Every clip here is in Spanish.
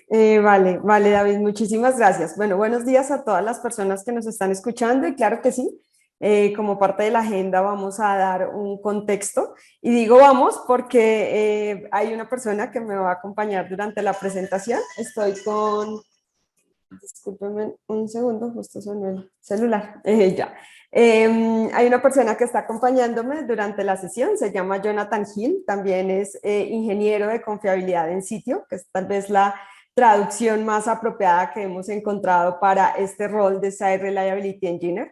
Vale, vale, David, muchísimas gracias. Bueno, buenos días a todas las personas que nos están escuchando y claro que sí, como parte de la agenda vamos a dar un contexto y digo vamos porque hay una persona que me va a acompañar durante la presentación. Estoy con, discúlpenme un segundo, justo sonó el celular. Ya. Hay una persona que está acompañándome durante la sesión, se llama Jonathan Hill, también es ingeniero de confiabilidad en sitio, que es tal vez la traducción más apropiada que hemos encontrado para este rol de Site Reliability Engineer.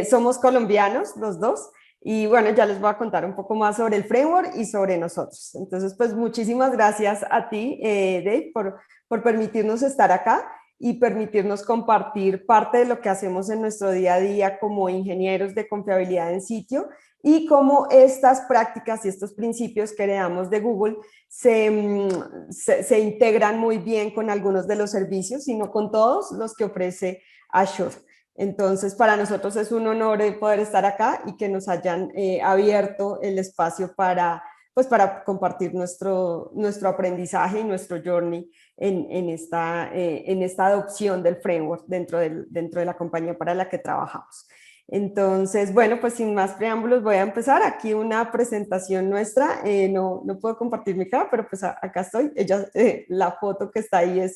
Somos colombianos los dos y bueno, ya les voy a contar un poco más sobre el framework y sobre nosotros. Entonces, pues muchísimas gracias a ti, Dave, por permitirnos estar acá y permitirnos compartir parte de lo que hacemos en nuestro día a día como ingenieros de confiabilidad en sitio y cómo estas prácticas y estos principios que heredamos de Google se integran muy bien con algunos de los servicios, sino con todos los que ofrece Azure. Entonces, para nosotros es un honor poder estar acá y que nos hayan abierto el espacio pues, para compartir nuestro aprendizaje y nuestro journey en esta adopción del framework dentro de la compañía para la que trabajamos. Entonces, bueno, pues sin más preámbulos voy a empezar. Aquí una presentación nuestra. No puedo compartir mi cara, pero pues acá estoy. La foto que está ahí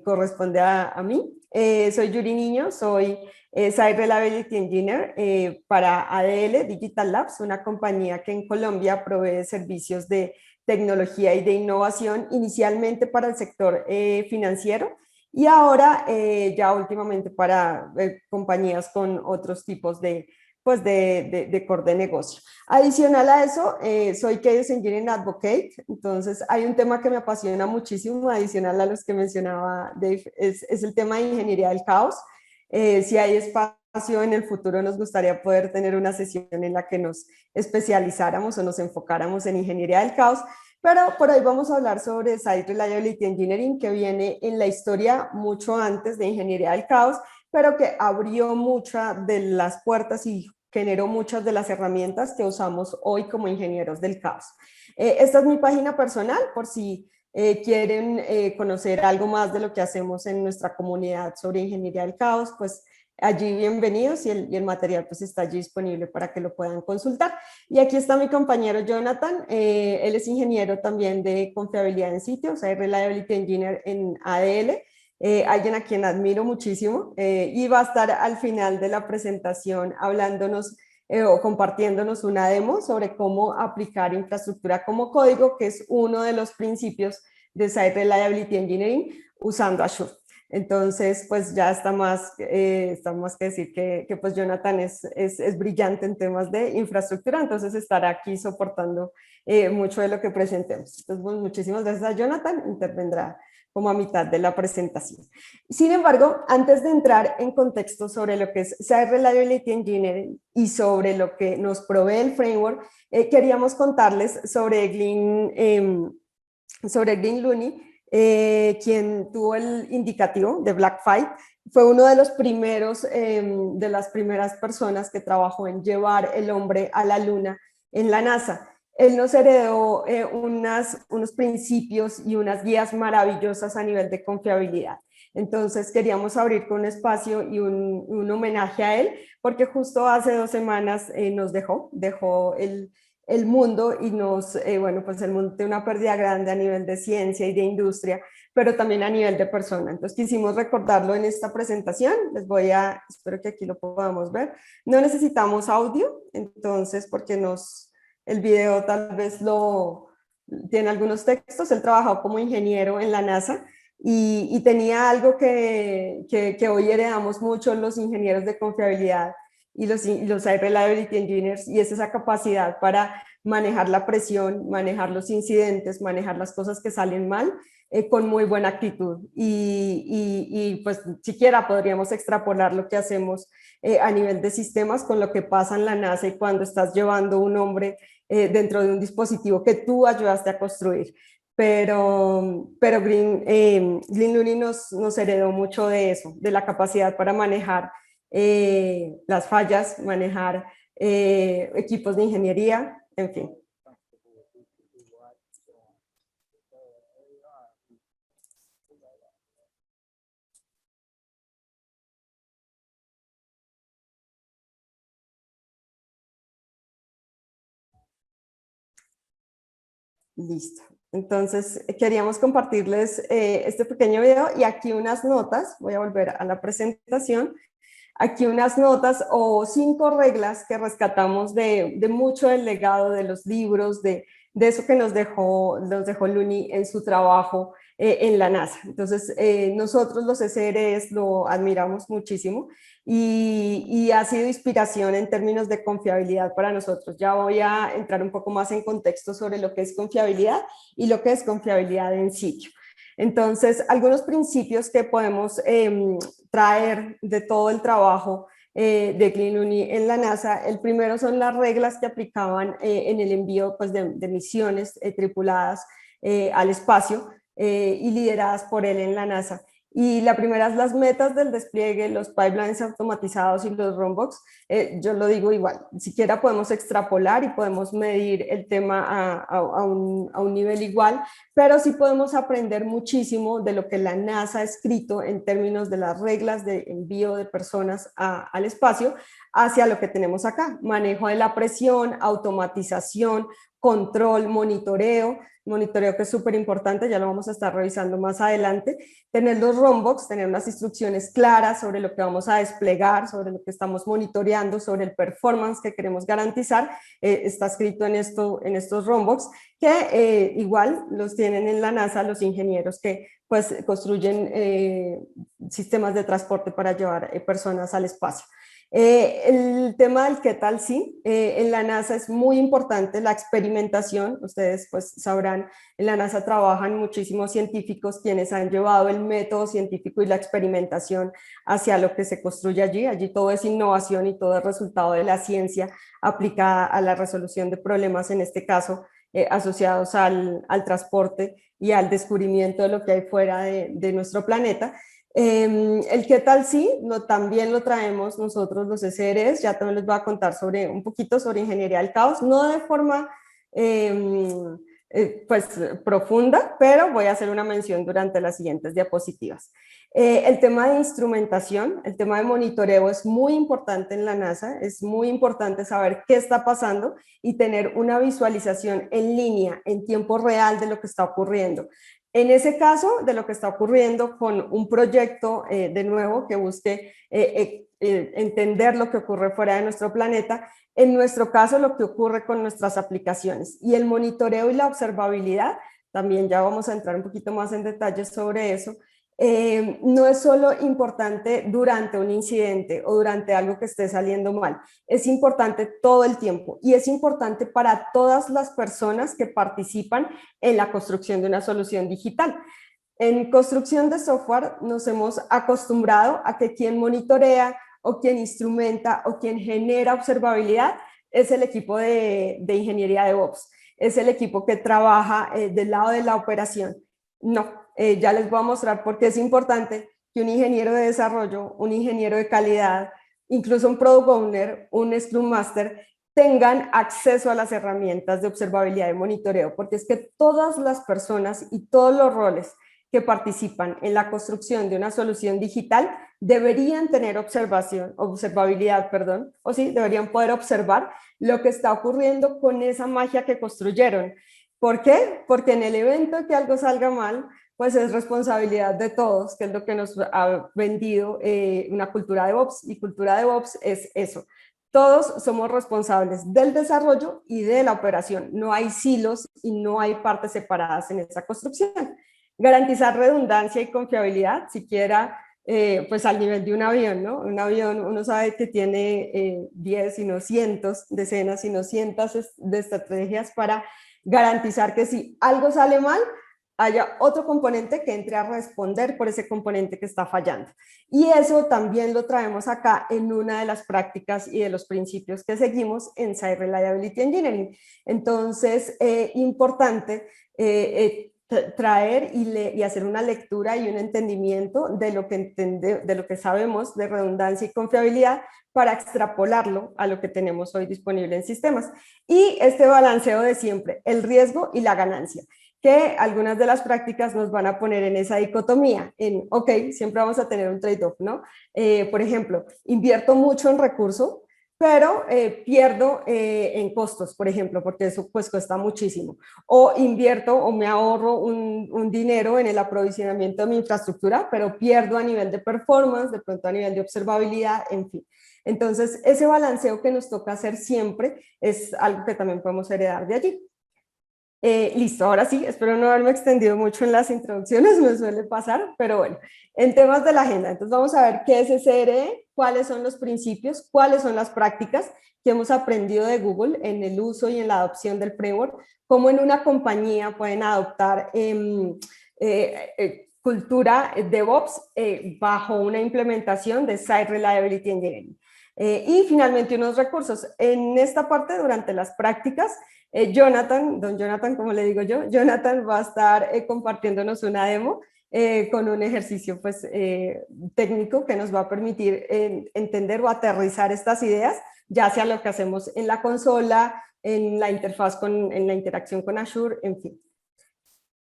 corresponde a mí. Soy Yuri Niño, soy Site Reliability Engineer para ADL Digital Labs, una compañía que en Colombia provee servicios de tecnología y de innovación, inicialmente para el sector financiero y ahora ya últimamente para compañías con otros tipos pues de core de negocio. Adicional a eso, soy Chaos Engineering Advocate, entonces hay un tema que me apasiona muchísimo, adicional a los que mencionaba Dave, es el tema de ingeniería del caos. Si hay espacio en el futuro, nos gustaría poder tener una sesión en la que nos especializáramos o nos enfocáramos en ingeniería del caos, pero por hoy vamos a hablar sobre Site Reliability Engineering, que viene en la historia mucho antes de ingeniería del caos, pero que abrió muchas de las puertas y generó muchas de las herramientas que usamos hoy como ingenieros del caos. Esta es mi página personal, por si quieren conocer algo más de lo que hacemos en nuestra comunidad sobre ingeniería del caos, pues allí bienvenidos y el material pues está allí disponible para que lo puedan consultar. Y aquí está mi compañero Jonathan, él es ingeniero también de confiabilidad en sitio, o sea, Reliability Engineer en ADL, alguien a quien admiro muchísimo y va a estar al final de la presentación hablándonos o compartiéndonos una demo sobre cómo aplicar infraestructura como código, que es uno de los principios de Site Reliability Engineering usando Azure. Entonces, pues ya está más que decir que pues Jonathan es brillante en temas de infraestructura, entonces estará aquí soportando mucho de lo que presentemos. Entonces, pues, muchísimas gracias a Jonathan, intervendrá como a mitad de la presentación. Sin embargo, antes de entrar en contexto sobre lo que es Site Reliability Engineering y sobre lo que nos provee el framework, queríamos contarles sobre Glyn Looney, quien tuvo el indicativo de Black Fight, fue uno de los primeros, de las primeras personas que trabajó en llevar el hombre a la luna en la NASA. Él nos heredó unos principios y unas guías maravillosas a nivel de confiabilidad. Entonces queríamos abrir con un espacio y un homenaje a él, porque justo hace 2 semanas nos dejó el mundo y bueno, pues el mundo tiene una pérdida grande a nivel de ciencia y de industria, pero también a nivel de persona. Entonces quisimos recordarlo en esta presentación. Espero que aquí lo podamos ver. No necesitamos audio, entonces, porque el video tal vez tiene algunos textos. Él trabajó como ingeniero en la NASA y tenía algo que hoy heredamos mucho los ingenieros de confiabilidad y los Site Reliability Engineers, y es esa capacidad para manejar la presión, manejar los incidentes, manejar las cosas que salen mal con muy buena actitud. Pues siquiera podríamos extrapolar lo que hacemos a nivel de sistemas con lo que pasa en la NASA y cuando estás llevando un hombre dentro de un dispositivo que tú ayudaste a construir. Pero Glyn Looney nos heredó mucho de eso, de la capacidad para manejar las fallas, manejar equipos de ingeniería, en fin. Listo. Entonces, queríamos compartirles este pequeño video y aquí unas notas, voy a volver a la presentación, aquí unas notas o 5 reglas que rescatamos de mucho del legado de los libros, de eso que nos dejó Looney en su trabajo en la NASA. Entonces, nosotros los SREs lo admiramos muchísimo y ha sido inspiración en términos de confiabilidad para nosotros. Ya voy a entrar un poco más en contexto sobre lo que es confiabilidad y lo que es confiabilidad en sitio. Entonces, algunos principios que podemos traer de todo el trabajo de Clean Uni en la NASA. El primero son las reglas que aplicaban en el envío pues, de misiones tripuladas al espacio y lideradas por él en la NASA. Y la primera es las metas del despliegue, los pipelines automatizados y los runbooks. Yo lo digo igual, siquiera podemos extrapolar y podemos medir el tema a un nivel igual, pero sí podemos aprender muchísimo de lo que la NASA ha escrito en términos de las reglas de envío de personas al espacio hacia lo que tenemos acá, manejo de la presión, automatización, control, monitoreo que es súper importante, ya lo vamos a estar revisando más adelante, tener los runbooks, tener unas instrucciones claras sobre lo que vamos a desplegar, sobre lo que estamos monitoreando, sobre el performance que queremos garantizar, está escrito en estos runbooks, que igual los tienen en la NASA los ingenieros que pues construyen sistemas de transporte para llevar personas al espacio. El tema del qué tal sí, en la NASA es muy importante la experimentación, ustedes pues sabrán, en la NASA trabajan muchísimos científicos quienes han llevado el método científico y la experimentación hacia lo que se construye allí todo es innovación y todo es resultado de la ciencia aplicada a la resolución de problemas, en este caso asociados al transporte y al descubrimiento de lo que hay fuera de nuestro planeta. El qué tal sí, también lo traemos nosotros los SREs, ya también les voy a contar un poquito sobre ingeniería del caos, no de forma pues profunda, pero voy a hacer una mención durante las siguientes diapositivas. El tema de instrumentación, el tema de monitoreo es muy importante en la NASA, es muy importante saber qué está pasando y tener una visualización en línea, en tiempo real de lo que está ocurriendo. En ese caso, de lo que está ocurriendo con un proyecto, de nuevo, que busque entender lo que ocurre fuera de nuestro planeta, en nuestro caso, lo que ocurre con nuestras aplicaciones. Y el monitoreo y la observabilidad, también ya vamos a entrar un poquito más en detalle sobre eso, no es solo importante durante un incidente o durante algo que esté saliendo mal, es importante todo el tiempo y es importante para todas las personas que participan en la construcción de una solución digital. En construcción de software nos hemos acostumbrado a que quien monitorea o quien instrumenta o quien genera observabilidad es el equipo de ingeniería de DevOps, es el equipo que trabaja del lado de la operación. No, ya les voy a mostrar por qué es importante que un ingeniero de desarrollo, un ingeniero de calidad, incluso un Product Owner, un Scrum Master, tengan acceso a las herramientas de observabilidad y monitoreo, porque es que todas las personas y todos los roles que participan en la construcción de una solución digital deberían tener observabilidad, o sí, deberían poder observar lo que está ocurriendo con esa magia que construyeron. ¿Por qué? Porque en el evento que algo salga mal, pues es responsabilidad de todos, que es lo que nos ha vendido una cultura de DevOps, y cultura de DevOps es eso. Todos somos responsables del desarrollo y de la operación. No hay silos y no hay partes separadas en esa construcción. Garantizar redundancia y confiabilidad, siquiera pues al nivel de un avión, ¿no? Un avión uno sabe que tiene 10, sino cientos, decenas, sino cientos de estrategias para garantizar que si algo sale mal, haya otro componente que entre a responder por ese componente que está fallando. Y eso también lo traemos acá en una de las prácticas y de los principios que seguimos en Site Reliability Engineering. Entonces, importante traer y hacer una lectura y un entendimiento de lo que sabemos de redundancia y confiabilidad para extrapolarlo a lo que tenemos hoy disponible en sistemas. Y este balanceo de siempre, el riesgo y la ganancia, que algunas de las prácticas nos van a poner en esa dicotomía, ok, siempre vamos a tener un trade-off, ¿no? Por ejemplo, invierto mucho en recurso, pero pierdo en costos, por ejemplo, porque eso pues cuesta muchísimo. O invierto o me ahorro un dinero en el aprovisionamiento de mi infraestructura, pero pierdo a nivel de performance, de pronto a nivel de observabilidad, en fin. Entonces, ese balanceo que nos toca hacer siempre es algo que también podemos heredar de allí. Listo, ahora sí, espero no haberme extendido mucho en las introducciones, me suele pasar, pero bueno, en temas de la agenda, entonces vamos a ver qué es SRE, cuáles son los principios, cuáles son las prácticas que hemos aprendido de Google en el uso y en la adopción del framework, cómo en una compañía pueden adoptar cultura DevOps bajo una implementación de Site Reliability Engineering. Y finalmente unos recursos. En esta parte, durante las prácticas, don Jonathan, como le digo yo, Jonathan va a estar compartiéndonos una demo con un ejercicio pues, técnico que nos va a permitir entender o aterrizar estas ideas, ya sea lo que hacemos en la consola, en la interfaz, en la interacción con Azure, en fin.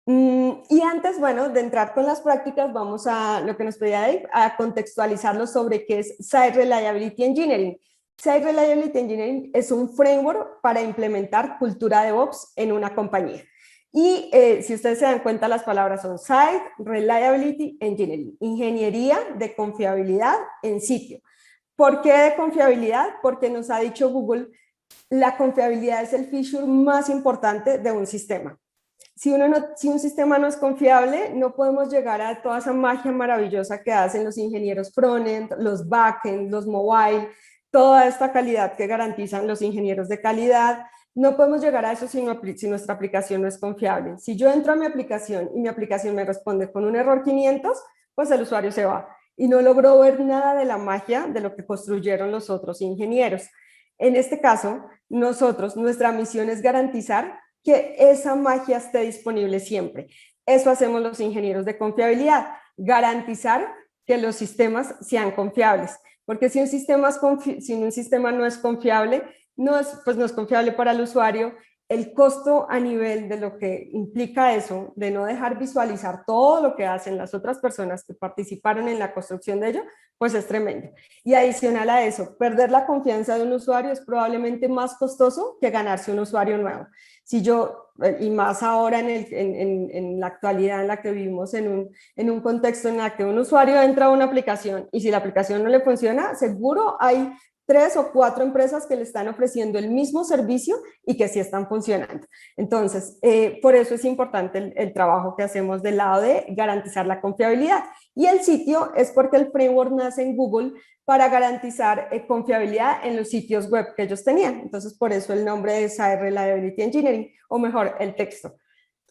Y antes, bueno, de entrar con las prácticas, vamos a lo que nos pedía Dave, a contextualizarlo sobre qué es Site Reliability Engineering. Site Reliability Engineering es un framework para implementar cultura DevOps en una compañía. Y si ustedes se dan cuenta, las palabras son Site Reliability Engineering, ingeniería de confiabilidad en sitio. ¿Por qué de confiabilidad? Porque nos ha dicho Google, la confiabilidad es el feature más importante de un sistema. Si un sistema no es confiable, no podemos llegar a toda esa magia maravillosa que hacen los ingenieros frontend, los backend, los mobile, toda esta calidad que garantizan los ingenieros de calidad. No podemos llegar a eso si nuestra aplicación no es confiable. Si yo entro a mi aplicación y mi aplicación me responde con un error 500, pues el usuario se va y no logró ver nada de la magia de lo que construyeron los otros ingenieros. En este caso, nuestra misión es garantizar que esa magia esté disponible siempre. Eso hacemos los ingenieros de confiabilidad, garantizar que los sistemas sean confiables, porque si un sistema no es confiable, pues no es confiable para el usuario. El costo a nivel de lo que implica eso, de no dejar visualizar todo lo que hacen las otras personas que participaron en la construcción de ello, pues es tremendo. Y adicional a eso, perder la confianza de un usuario es probablemente más costoso que ganarse un usuario nuevo. Si yo, y más ahora en la actualidad en la que vivimos en un contexto en el que un usuario entra a una aplicación y si la aplicación no le funciona, seguro hay 3 o 4 empresas que le están ofreciendo el mismo servicio y que sí están funcionando. Entonces, por eso es importante el trabajo que hacemos del lado de garantizar la confiabilidad. Y el sitio es porque el framework nace en Google para garantizar confiabilidad en los sitios web que ellos tenían. Entonces, por eso el nombre de Site Reliability Engineering, o mejor, el texto.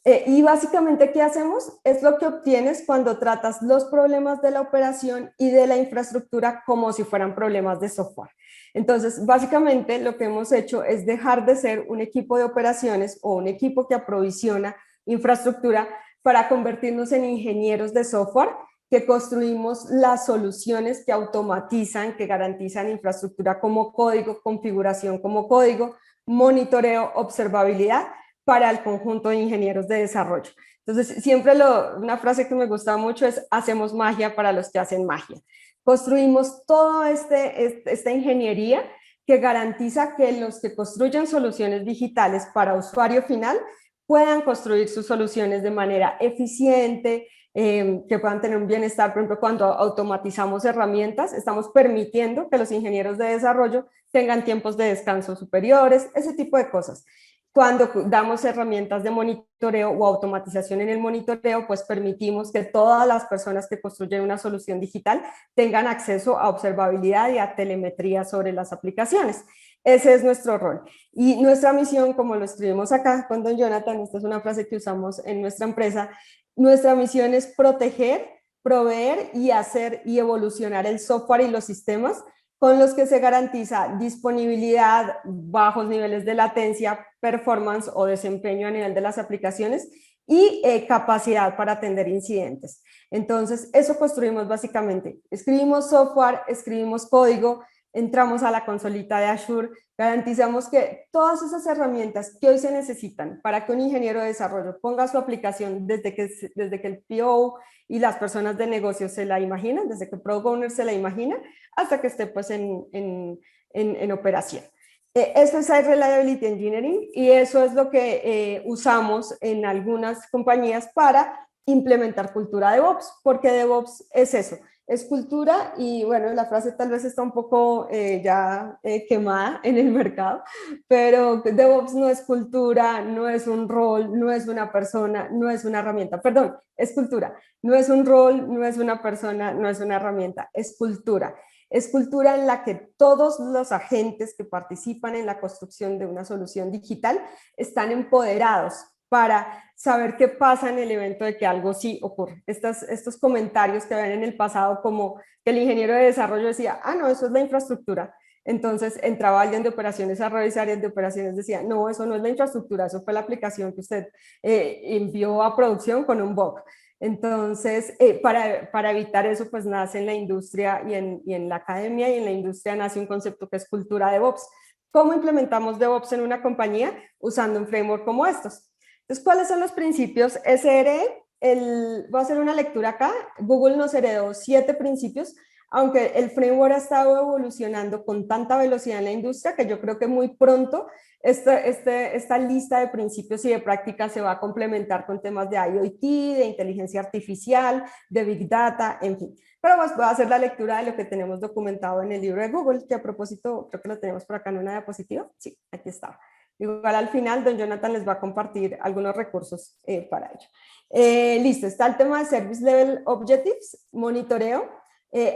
Y básicamente, ¿qué hacemos? Es lo que obtienes cuando tratas los problemas de la operación y de la infraestructura como si fueran problemas de software. Entonces, básicamente lo que hemos hecho es dejar de ser un equipo de operaciones o un equipo que aprovisiona infraestructura para convertirnos en ingenieros de software que construimos las soluciones que automatizan, que garantizan infraestructura como código, configuración como código, monitoreo, observabilidad para el conjunto de ingenieros de desarrollo. Entonces, siempre una frase que me gusta mucho es, hacemos magia para los que hacen magia. Construimos toda esta ingeniería que garantiza que los que construyen soluciones digitales para usuario final puedan construir sus soluciones de manera eficiente, que puedan tener un bienestar. Por ejemplo, cuando automatizamos herramientas, estamos permitiendo que los ingenieros de desarrollo tengan tiempos de descanso superiores, ese tipo de cosas. Cuando damos herramientas de monitoreo o automatización en el monitoreo, pues permitimos que todas las personas que construyen una solución digital tengan acceso a observabilidad y a telemetría sobre las aplicaciones. Ese es nuestro rol. Y nuestra misión, como lo escribimos acá con don Jonathan, esta es una frase que usamos en nuestra empresa, nuestra misión es proteger, proveer y hacer y evolucionar el software y los sistemas con los que se garantiza disponibilidad, bajos niveles de latencia, performance o desempeño a nivel de las aplicaciones y capacidad para atender incidentes. Entonces, eso construimos básicamente. Escribimos software, escribimos código, entramos a la consolita de Azure, garantizamos que todas esas herramientas que hoy se necesitan para que un ingeniero de desarrollo ponga su aplicación desde que el PO y las personas de negocio se la imaginan, desde que Product Owner se la imagina, hasta que esté pues en operación. Esto es Site Reliability Engineering y eso es lo que usamos en algunas compañías para implementar cultura DevOps, porque DevOps es eso, es cultura y bueno, la frase tal vez está un poco ya quemada en el mercado, pero DevOps no es cultura, no es un rol, no es una persona, no es una herramienta, perdón, es cultura, no es un rol, no es una persona, no es una herramienta, es cultura. Es cultura en la que todos los agentes que participan en la construcción de una solución digital están empoderados para saber qué pasa en el evento de que algo sí ocurre. Estos comentarios que ven en el pasado como que el ingeniero de desarrollo decía, ah, no, eso es la infraestructura. Entonces entraba alguien de operaciones a revisar y el de operaciones decía, no, eso no es la infraestructura, eso fue la aplicación que usted envió a producción con un bug. Entonces, para evitar eso, pues nace en la industria y en la academia y en la industria nace un concepto que es cultura DevOps. ¿Cómo implementamos DevOps en una compañía? Usando un framework como estos. Entonces, ¿cuáles son los principios SRE? Voy a hacer una lectura acá. Google nos heredó 7 principios, aunque el framework ha estado evolucionando con tanta velocidad en la industria que yo creo que muy pronto esta lista de principios y de prácticas se va a complementar con temas de IoT, de inteligencia artificial, de Big Data, en fin. Pero pues voy a hacer la lectura de lo que tenemos documentado en el libro de Google, que a propósito, creo que lo tenemos por acá en una diapositiva. Sí, aquí está. Igual al final, don Jonathan les va a compartir algunos recursos para ello. Listo, está el tema de Service Level Objectives, monitoreo,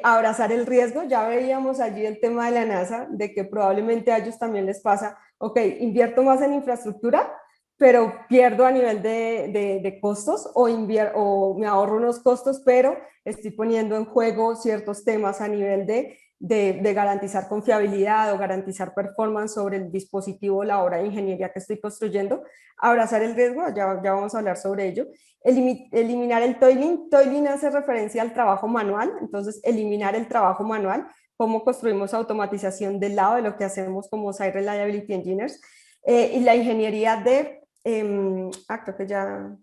abrazar el riesgo. Ya veíamos allí el tema de la NASA, de que probablemente a ellos también les pasa, ok, invierto más en infraestructura, pero pierdo a nivel de costos o me ahorro unos costos, pero estoy poniendo en juego ciertos temas a nivel de garantizar confiabilidad o garantizar performance sobre el dispositivo, la obra de ingeniería que estoy construyendo. Abrazar el riesgo, ya vamos a hablar sobre ello. Eliminar el toiling. Toiling hace referencia al trabajo manual, entonces eliminar el trabajo manual, cómo construimos automatización del lado de lo que hacemos como Site Reliability Engineers. Y la ingeniería creo que ya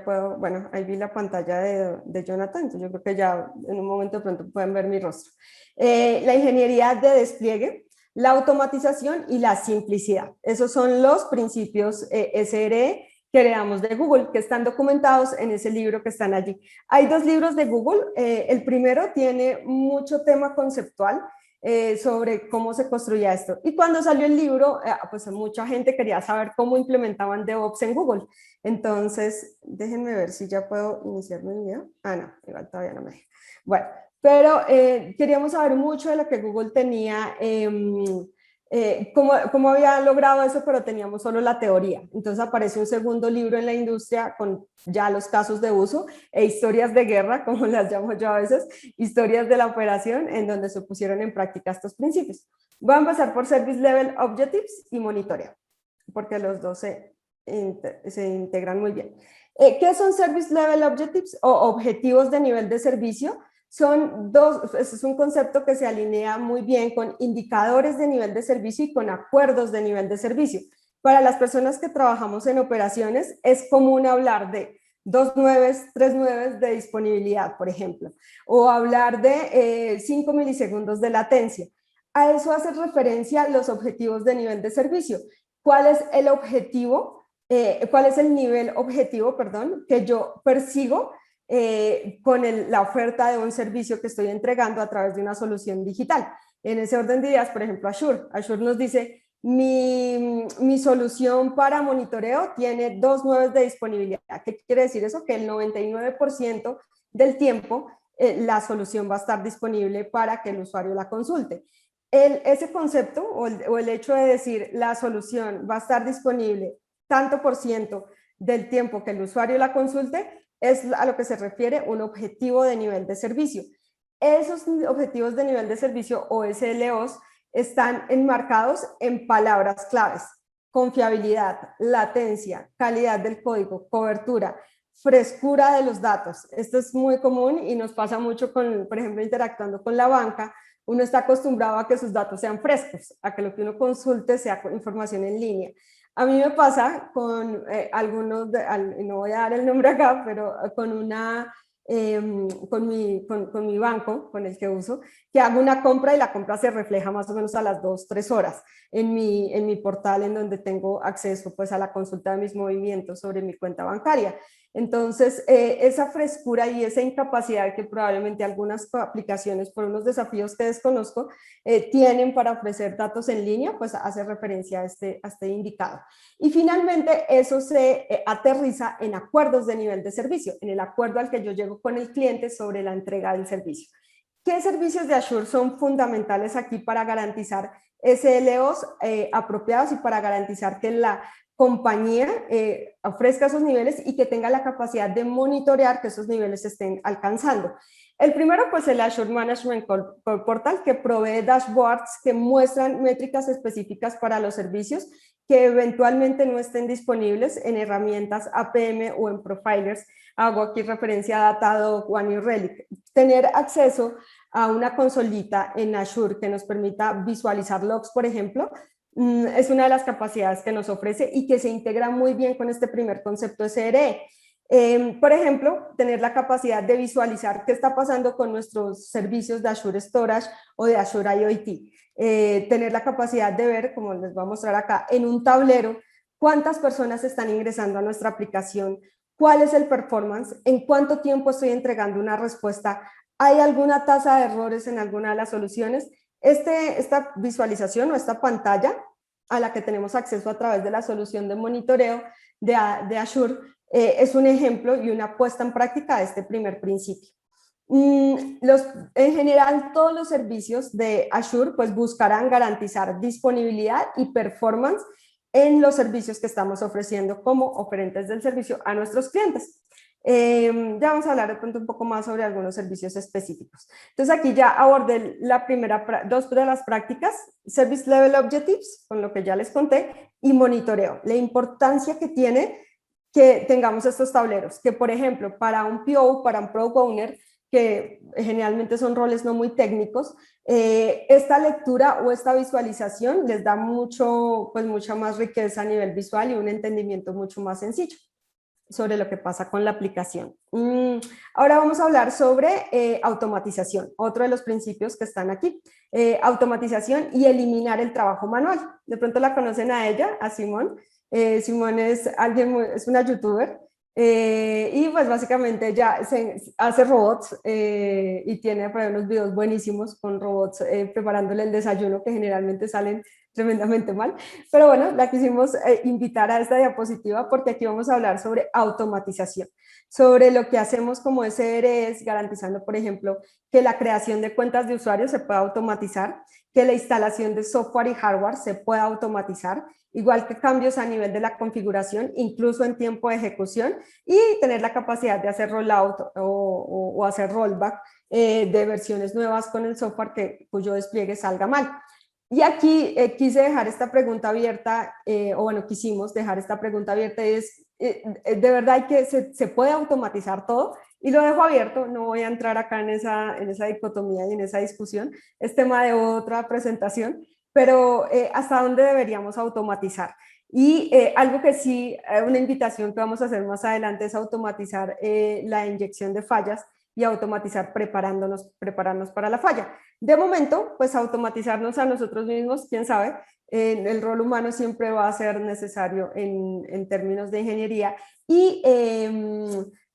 puedo, bueno, ahí vi la pantalla de Jonathan, entonces yo creo que ya en un momento de pronto pueden ver mi rostro. La ingeniería de despliegue, la automatización y la simplicidad. Esos son los principios SRE que heredamos de Google, que están documentados en ese libro que están allí. Hay 2 libros de Google. El primero tiene mucho tema conceptual sobre cómo se construía esto. Y cuando salió el libro, pues mucha gente quería saber cómo implementaban DevOps en Google. Entonces, déjenme ver si ya puedo iniciar mi video. Ah, no, igual todavía no me deja. Bueno, pero queríamos saber mucho de lo que Google tenía, cómo había logrado eso, pero teníamos solo la teoría. Entonces aparece un segundo libro en la industria con ya los casos de uso e historias de guerra, como las llamo yo a veces, historias de la operación en donde se pusieron en práctica estos principios. Voy a empezar por Service Level Objectives y monitoreo, porque los dos se integran muy bien. ¿Qué son Service Level Objectives o objetivos de nivel de servicio? Es un concepto que se alinea muy bien con indicadores de nivel de servicio y con acuerdos de nivel de servicio. Para las personas que trabajamos en operaciones es común hablar de 2 nueves, 3 nueves de disponibilidad, por ejemplo, o hablar de 5 milisegundos de latencia. A eso hace referencia los objetivos de nivel de servicio. ¿Cuál es el objetivo? ¿Cuál es el nivel objetivo, perdón, que yo persigo con la oferta de un servicio que estoy entregando a través de una solución digital? En ese orden de ideas, por ejemplo, Azure nos dice, mi solución para monitoreo tiene 2 nueves de disponibilidad. ¿Qué quiere decir eso? Que el 99% del tiempo la solución va a estar disponible para que el usuario la consulte. Ese concepto o el hecho de decir la solución va a estar disponible tanto por ciento del tiempo que el usuario la consulte es a lo que se refiere un objetivo de nivel de servicio. Esos objetivos de nivel de servicio o SLOs están enmarcados en palabras claves: confiabilidad, latencia, calidad del código, cobertura, frescura de los datos. Esto es muy común y nos pasa mucho con, por ejemplo, interactuando con la banca. Uno está acostumbrado a que sus datos sean frescos, a que lo que uno consulte sea información en línea. A mí me pasa con algunos, no voy a dar el nombre acá, pero con una con mi banco, con el que uso, que hago una compra y la compra se refleja más o menos a las 2, 3 horas en mi portal, en donde tengo acceso pues a la consulta de mis movimientos sobre mi cuenta bancaria. Entonces, esa frescura y esa incapacidad que probablemente algunas aplicaciones, por unos desafíos que desconozco, tienen para ofrecer datos en línea, pues hace referencia a este indicado. Y finalmente, eso se aterriza en acuerdos de nivel de servicio, en el acuerdo al que yo llego con el cliente sobre la entrega del servicio. ¿Qué servicios de Azure son fundamentales aquí para garantizar SLOs apropiados y para garantizar que la compañía ofrezca esos niveles y que tenga la capacidad de monitorear que esos niveles se estén alcanzando? El primero, pues el Azure Management Portal, que provee dashboards que muestran métricas específicas para los servicios que eventualmente no estén disponibles en herramientas APM o en profilers. Hago aquí referencia a Datadog o a New Relic. Tener acceso a una consolita en Azure que nos permita visualizar logs, por ejemplo, es una de las capacidades que nos ofrece y que se integra muy bien con este primer concepto de CRE. Por ejemplo, tener la capacidad de visualizar qué está pasando con nuestros servicios de Azure Storage o de Azure IoT. Tener la capacidad de ver, como les voy a mostrar acá, en un tablero, cuántas personas están ingresando a nuestra aplicación, cuál es el performance, en cuánto tiempo estoy entregando una respuesta, hay alguna tasa de errores en alguna de las soluciones. Esta visualización o esta pantalla a la que tenemos acceso a través de la solución de monitoreo de Azure es un ejemplo y una puesta en práctica de este primer principio. En general, todos los servicios de Azure pues buscarán garantizar disponibilidad y performance en los servicios que estamos ofreciendo como oferentes del servicio a nuestros clientes. Ya vamos a hablar de pronto un poco más sobre algunos servicios específicos. Entonces aquí ya abordé dos de las prácticas, Service Level Objectives, con lo que ya les conté, y monitoreo. La importancia que tiene que tengamos estos tableros, que por ejemplo para un PO, para un Product Owner, que generalmente son roles no muy técnicos, esta lectura o esta visualización les da mucha más riqueza a nivel visual y un entendimiento mucho más sencillo sobre lo que pasa con la aplicación. Ahora vamos a hablar sobre automatización, otro de los principios que están aquí. Automatización y eliminar el trabajo manual. De pronto la conocen a ella, a Simón. Simón es es una youtuber y pues básicamente ella hace robots y tiene por ahí unos videos buenísimos con robots preparándole el desayuno que generalmente salen tremendamente mal. Pero bueno, la quisimos invitar a esta diapositiva porque aquí vamos a hablar sobre automatización, sobre lo que hacemos como SREs, garantizando, por ejemplo, que la creación de cuentas de usuario se pueda automatizar, que la instalación de software y hardware se pueda automatizar, igual que cambios a nivel de la configuración, incluso en tiempo de ejecución, y tener la capacidad de hacer rollout o hacer rollback de versiones nuevas con el software cuyo despliegue salga mal. Y aquí quise dejar esta pregunta abierta, o bueno, quisimos dejar esta pregunta abierta, ¿de verdad se puede automatizar todo? Y lo dejo abierto, no voy a entrar acá en esa dicotomía y en esa discusión, es tema de otra presentación, pero ¿hasta dónde deberíamos automatizar? Y algo que sí, una invitación que vamos a hacer más adelante es automatizar la inyección de fallas y automatizar prepararnos para la falla. De momento, pues automatizarnos a nosotros mismos, quién sabe, el rol humano siempre va a ser necesario en términos de ingeniería y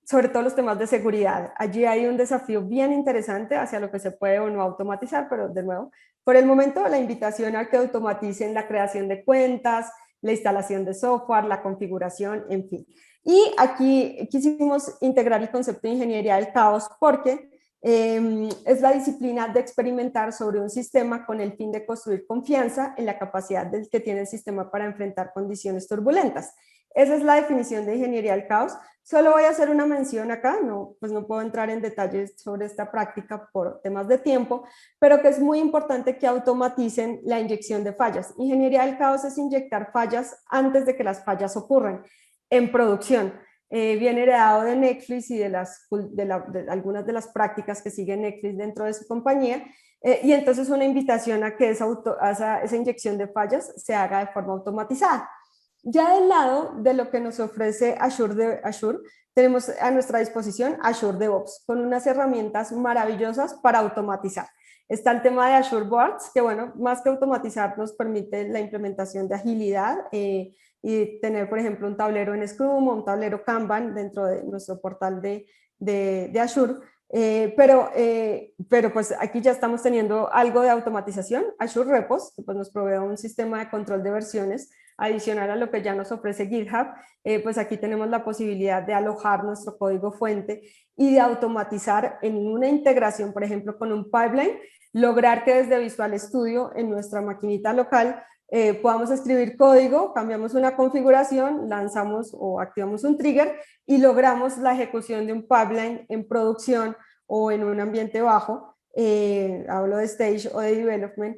sobre todo los temas de seguridad. Allí hay un desafío bien interesante hacia lo que se puede o no automatizar, pero de nuevo, por el momento la invitación a que automaticen la creación de cuentas, la instalación de software, la configuración, en fin. Y aquí quisimos integrar el concepto de ingeniería del caos porque es la disciplina de experimentar sobre un sistema con el fin de construir confianza en la capacidad del que tiene el sistema para enfrentar condiciones turbulentas. Esa es la definición de ingeniería del caos. Solo voy a hacer una mención acá, pues no puedo entrar en detalles sobre esta práctica por temas de tiempo, pero que es muy importante que automaticen la inyección de fallas. Ingeniería del caos es inyectar fallas antes de que las fallas ocurran en producción. Viene heredado de Netflix y de algunas de las prácticas que sigue Netflix dentro de su compañía, y entonces una invitación a que esa inyección de fallas se haga de forma automatizada. Ya del lado de lo que nos ofrece Azure, tenemos a nuestra disposición Azure DevOps, con unas herramientas maravillosas para automatizar. Está el tema de Azure Boards, que bueno, más que automatizar, nos permite la implementación de agilidad y tener, por ejemplo, un tablero en Scrum o un tablero Kanban dentro de nuestro portal de Azure. Pero pues aquí ya estamos teniendo algo de automatización. Azure Repos, que pues nos provee un sistema de control de versiones adicional a lo que ya nos ofrece GitHub. Pues aquí tenemos la posibilidad de alojar nuestro código fuente y de automatizar en una integración, por ejemplo, con un pipeline, lograr que desde Visual Studio en nuestra maquinita local podamos escribir código, cambiamos una configuración, lanzamos o activamos un trigger y logramos la ejecución de un pipeline en producción o en un ambiente bajo, hablo de stage o de development,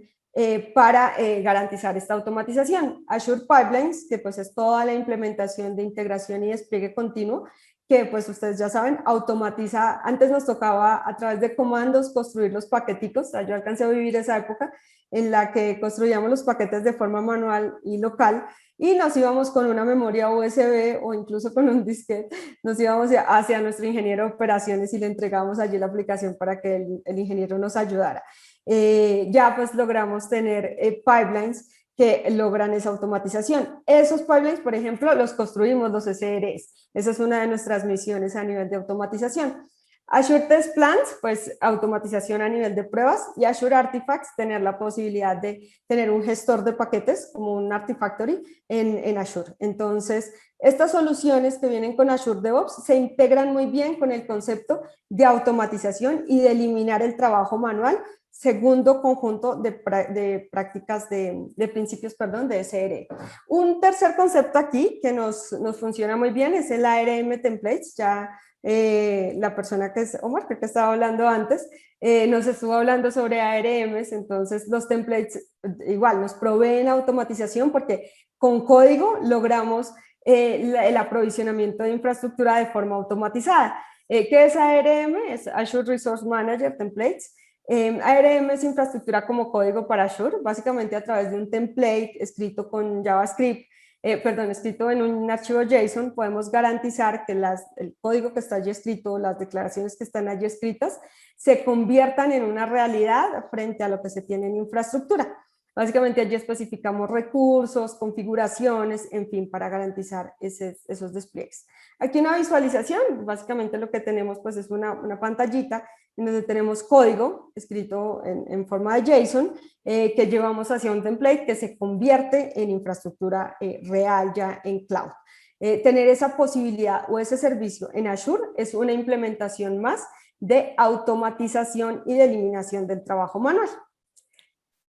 para garantizar esta automatización. Azure Pipelines, que pues es toda la implementación de integración y despliegue continuo, que pues ustedes ya saben, automatiza, antes nos tocaba a través de comandos construir los paqueticos, o sea, yo alcancé a vivir esa época en la que construíamos los paquetes de forma manual y local, y nos íbamos con una memoria USB o incluso con un disquete, nos íbamos hacia nuestro ingeniero de operaciones y le entregábamos allí la aplicación para que el ingeniero nos ayudara. Ya pues logramos tener pipelines que logran esa automatización. Esos pipelines, por ejemplo, los construimos los SREs. Esa es una de nuestras misiones a nivel de automatización. Azure Test Plans, pues automatización a nivel de pruebas, y Azure Artifacts, tener la posibilidad de tener un gestor de paquetes como un Artifactory en Azure. Entonces, estas soluciones que vienen con Azure DevOps se integran muy bien con el concepto de automatización y de eliminar el trabajo manual, segundo conjunto de prácticas de principios, perdón, de SRE. Un tercer concepto aquí que nos funciona muy bien es el ARM Templates. Ya la persona que es Omar, que estaba hablando antes, nos estuvo hablando sobre ARMs. Entonces los templates igual nos proveen automatización porque con código logramos el aprovisionamiento de infraestructura de forma automatizada. ¿Qué es ARM? Es Azure Resource Manager Templates. ARM es infraestructura como código para Azure, básicamente a través de un template escrito con JavaScript, escrito en un archivo JSON, podemos garantizar que el código que está allí escrito, las declaraciones que están allí escritas, se conviertan en una realidad frente a lo que se tiene en infraestructura. Básicamente allí especificamos recursos, configuraciones, en fin, para garantizar esos despliegues. Aquí una visualización, básicamente lo que tenemos pues es una pantallita en donde tenemos código escrito en forma de JSON que llevamos hacia un template que se convierte en infraestructura real ya en cloud. Tener esa posibilidad o ese servicio en Azure es una implementación más de automatización y de eliminación del trabajo manual.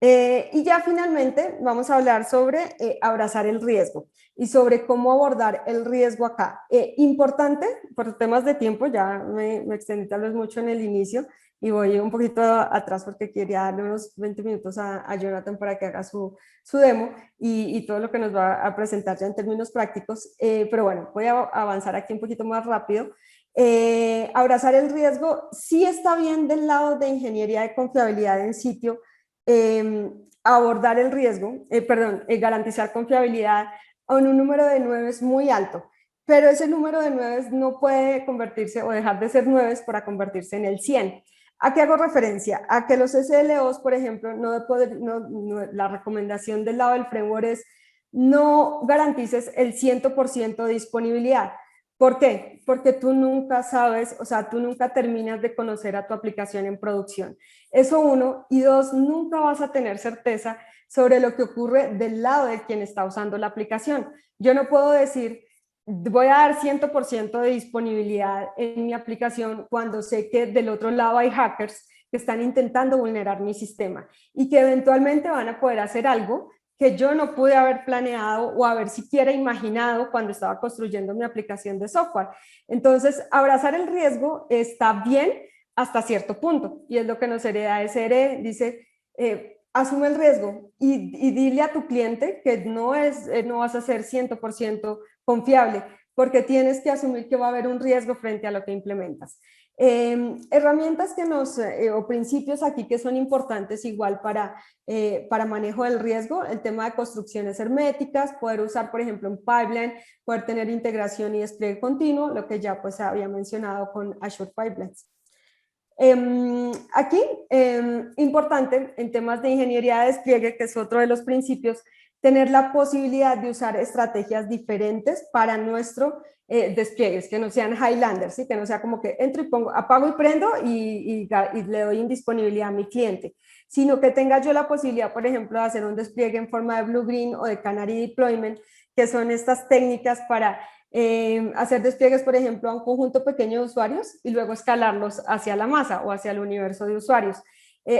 Y ya finalmente vamos a hablar sobre abrazar el riesgo y sobre cómo abordar el riesgo acá. Importante, por temas de tiempo, ya me extendí tal vez mucho en el inicio y voy un poquito atrás porque quería darle unos 20 minutos a Jonathan para que haga su demo y todo lo que nos va a presentar ya en términos prácticos. Pero bueno, voy a avanzar aquí un poquito más rápido. Abrazar el riesgo sí está bien del lado de ingeniería de confiabilidad en sitio, abordar el riesgo, garantizar confiabilidad en un número de 9 muy alto, pero ese número de 9 no puede convertirse o dejar de ser 9 para convertirse en el 100. ¿A qué hago referencia? A que los SLOs, por ejemplo, la recomendación del lado del framework es no garantices el 100% de disponibilidad. ¿Por qué? Porque tú nunca sabes, o sea, tú nunca terminas de conocer a tu aplicación en producción. Eso uno. Y dos, nunca vas a tener certeza sobre lo que ocurre del lado de quien está usando la aplicación. Yo no puedo decir, voy a dar 100% de disponibilidad en mi aplicación cuando sé que del otro lado hay hackers que están intentando vulnerar mi sistema y que eventualmente van a poder hacer algo que yo no pude haber planeado o haber siquiera imaginado cuando estaba construyendo mi aplicación de software. Entonces, abrazar el riesgo está bien hasta cierto punto, y es lo que nos hereda SRE. Dice, asume el riesgo y dile a tu cliente que no vas a ser 100% confiable, porque tienes que asumir que va a haber un riesgo frente a lo que implementas. Herramientas que o principios aquí que son importantes igual para manejo del riesgo, el tema de construcciones herméticas, poder usar, por ejemplo, un pipeline, poder tener integración y despliegue continuo, lo que ya pues había mencionado con Azure Pipelines. Aquí, importante en temas de ingeniería de despliegue, que es otro de los principios, tener la posibilidad de usar estrategias diferentes para nuestro despliegues, que no sean Highlanders, ¿sí? Que no sea como que entro y pongo, apago y prendo y le doy indisponibilidad a mi cliente, sino que tenga yo la posibilidad, por ejemplo, de hacer un despliegue en forma de Blue-Green o de Canary Deployment, que son estas técnicas para hacer despliegues, por ejemplo, a un conjunto pequeño de usuarios y luego escalarlos hacia la masa o hacia el universo de usuarios.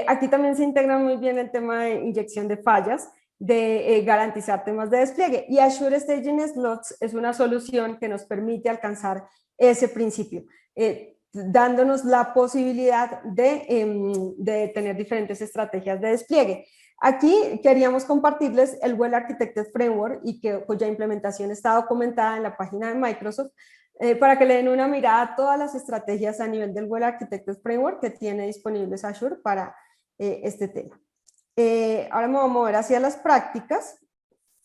Aquí también se integra muy bien el tema de inyección de fallas, de garantizar temas de despliegue. Y Azure Staging Slots es una solución que nos permite alcanzar ese principio, dándonos la posibilidad de tener diferentes estrategias de despliegue. Aquí queríamos compartirles el Well Architected Framework y cuya implementación está documentada en la página de Microsoft para que le den una mirada a todas las estrategias a nivel del Well Architected Framework que tiene disponibles Azure para este tema. Ahora me voy a mover hacia las prácticas.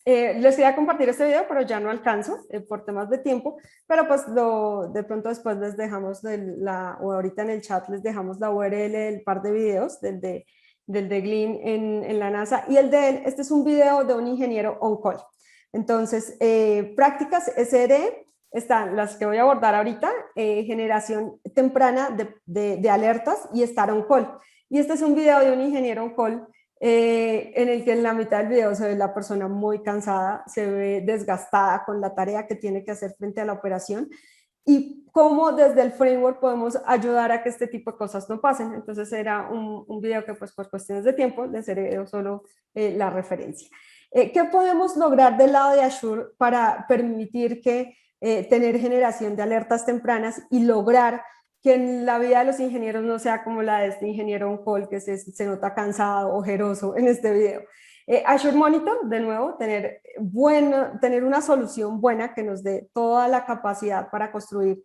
Les quería compartir este video, pero ya no alcanzo por temas de tiempo, pero pues de pronto después les dejamos o ahorita en el chat les dejamos la URL del par de videos, del de Glyn en la NASA, y el de él, este es un video de un ingeniero on-call. Entonces, prácticas SRE están las que voy a abordar ahorita, generación temprana de alertas y estar on-call. Y este es un video de un ingeniero on-call en el que en la mitad del video se ve la persona muy cansada, se ve desgastada con la tarea que tiene que hacer frente a la operación y cómo desde el framework podemos ayudar a que este tipo de cosas no pasen. Entonces era un video que pues por cuestiones de tiempo les heredo solo la referencia. ¿Qué podemos lograr del lado de Azure para permitir tener generación de alertas tempranas y lograr que en la vida de los ingenieros no sea como la de este ingeniero on call que se nota cansado, ojeroso en este video? Azure Monitor, de nuevo, tener una solución buena que nos dé toda la capacidad para construir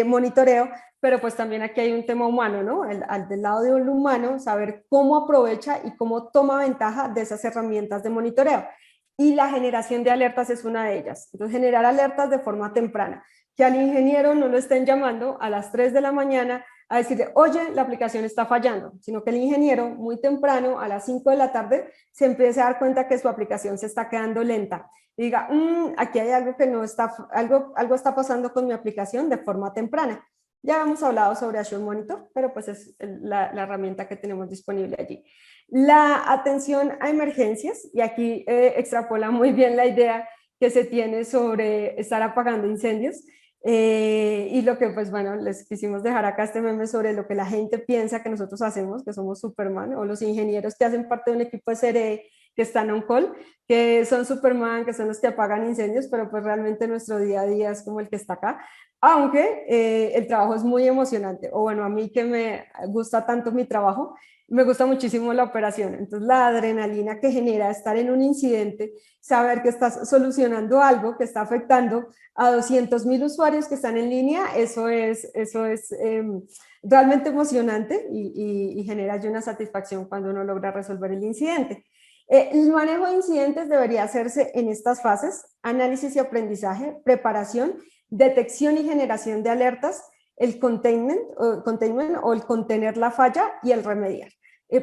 monitoreo, pero pues también aquí hay un tema humano, ¿no? Del lado del humano, saber cómo aprovecha y cómo toma ventaja de esas herramientas de monitoreo. Y la generación de alertas es una de ellas. Entonces, generar alertas de forma temprana. Que al ingeniero no lo estén llamando a las 3 de la mañana a decirle, oye, la aplicación está fallando, sino que el ingeniero muy temprano, a las 5 de la tarde, se empiece a dar cuenta que su aplicación se está quedando lenta. Y diga, aquí hay algo que no está, algo está pasando con mi aplicación de forma temprana. Ya hemos hablado sobre Azure Monitor, pero pues es la herramienta que tenemos disponible allí. La atención a emergencias, y aquí extrapola muy bien la idea que se tiene sobre estar apagando incendios. Y lo que, pues bueno, les quisimos dejar acá este meme sobre lo que la gente piensa que nosotros hacemos, que somos Superman, o los ingenieros que hacen parte de un equipo de SRE que están on call, que son Superman, que son los que apagan incendios, pero pues realmente nuestro día a día es como el que está acá, aunque el trabajo es muy emocionante, o bueno, a mí que me gusta tanto mi trabajo, me gusta muchísimo la operación. Entonces, la adrenalina que genera estar en un incidente, saber que estás solucionando algo que está afectando a 200.000 usuarios que están en línea, eso es realmente emocionante y genera ya una satisfacción cuando uno logra resolver el incidente. El manejo de incidentes debería hacerse en estas fases: análisis y aprendizaje, preparación, detección y generación de alertas, el containment o el contener la falla y el remediar.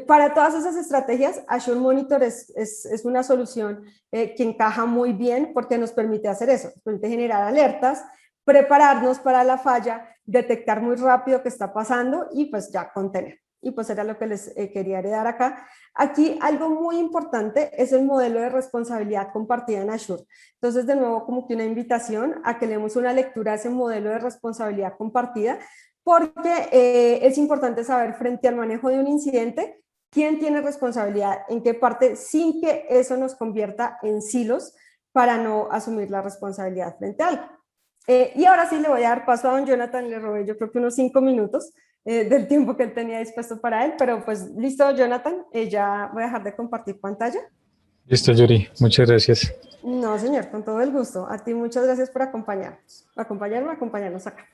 Para todas esas estrategias, Azure Monitor es una solución que encaja muy bien porque nos permite hacer eso, nos permite generar alertas, prepararnos para la falla, detectar muy rápido qué está pasando y pues ya contener. Y pues era lo que les quería heredar acá. Aquí algo muy importante es el modelo de responsabilidad compartida en Azure. Entonces, de nuevo, como que una invitación a que leemos una lectura de ese modelo de responsabilidad compartida, porque es importante saber frente al manejo de un incidente quién tiene responsabilidad, en qué parte, sin que eso nos convierta en silos para no asumir la responsabilidad frente a algo. Y ahora sí le voy a dar paso a don Jonathan, le robé yo creo que unos 5 minutos del tiempo que él tenía dispuesto para él, pero pues listo, Jonathan, ya voy a dejar de compartir pantalla. Listo, Yuri, muchas gracias. No, señor, con todo el gusto. A ti muchas gracias por acompañarnos acá.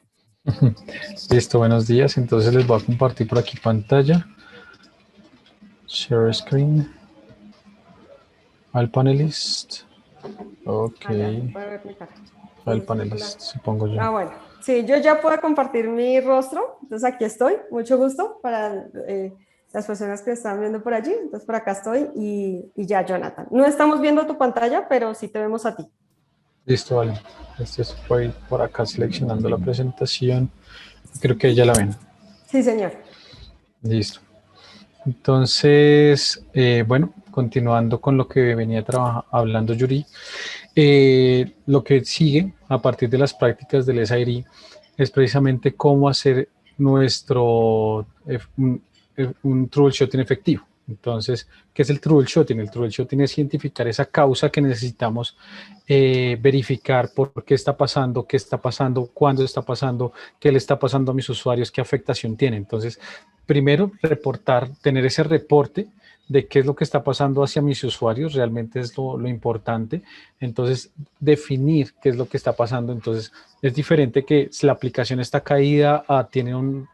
Listo, buenos días. Entonces les voy a compartir por aquí pantalla. Share screen. Al panelist. Ok. Ah, ya, se puede ver mi cara. Al Entonces, panelist, hola. supongo yo. Ah, bueno. Sí, yo ya puedo compartir mi rostro. Entonces, aquí estoy. Mucho gusto para las personas que están viendo por allí. Entonces, por acá estoy y ya, Jonathan. No estamos viendo tu pantalla, pero sí te vemos a ti. Listo, vale. Estoy por acá seleccionando la presentación. Creo que ya la ven. Sí, señor. Listo. Entonces, bueno, continuando con lo que venía hablando Yuri, lo que sigue a partir de las prácticas del SID es precisamente cómo hacer nuestro un troubleshooting efectivo. Entonces, ¿qué es el troubleshooting? El troubleshooting es identificar esa causa que necesitamos verificar por qué está pasando, cuándo está pasando, qué le está pasando a mis usuarios, qué afectación tiene. Entonces, primero, reportar, tener ese reporte de qué es lo que está pasando hacia mis usuarios, realmente es lo importante. Entonces, definir qué es lo que está pasando. Entonces, es diferente que si la aplicación está caída, tiene un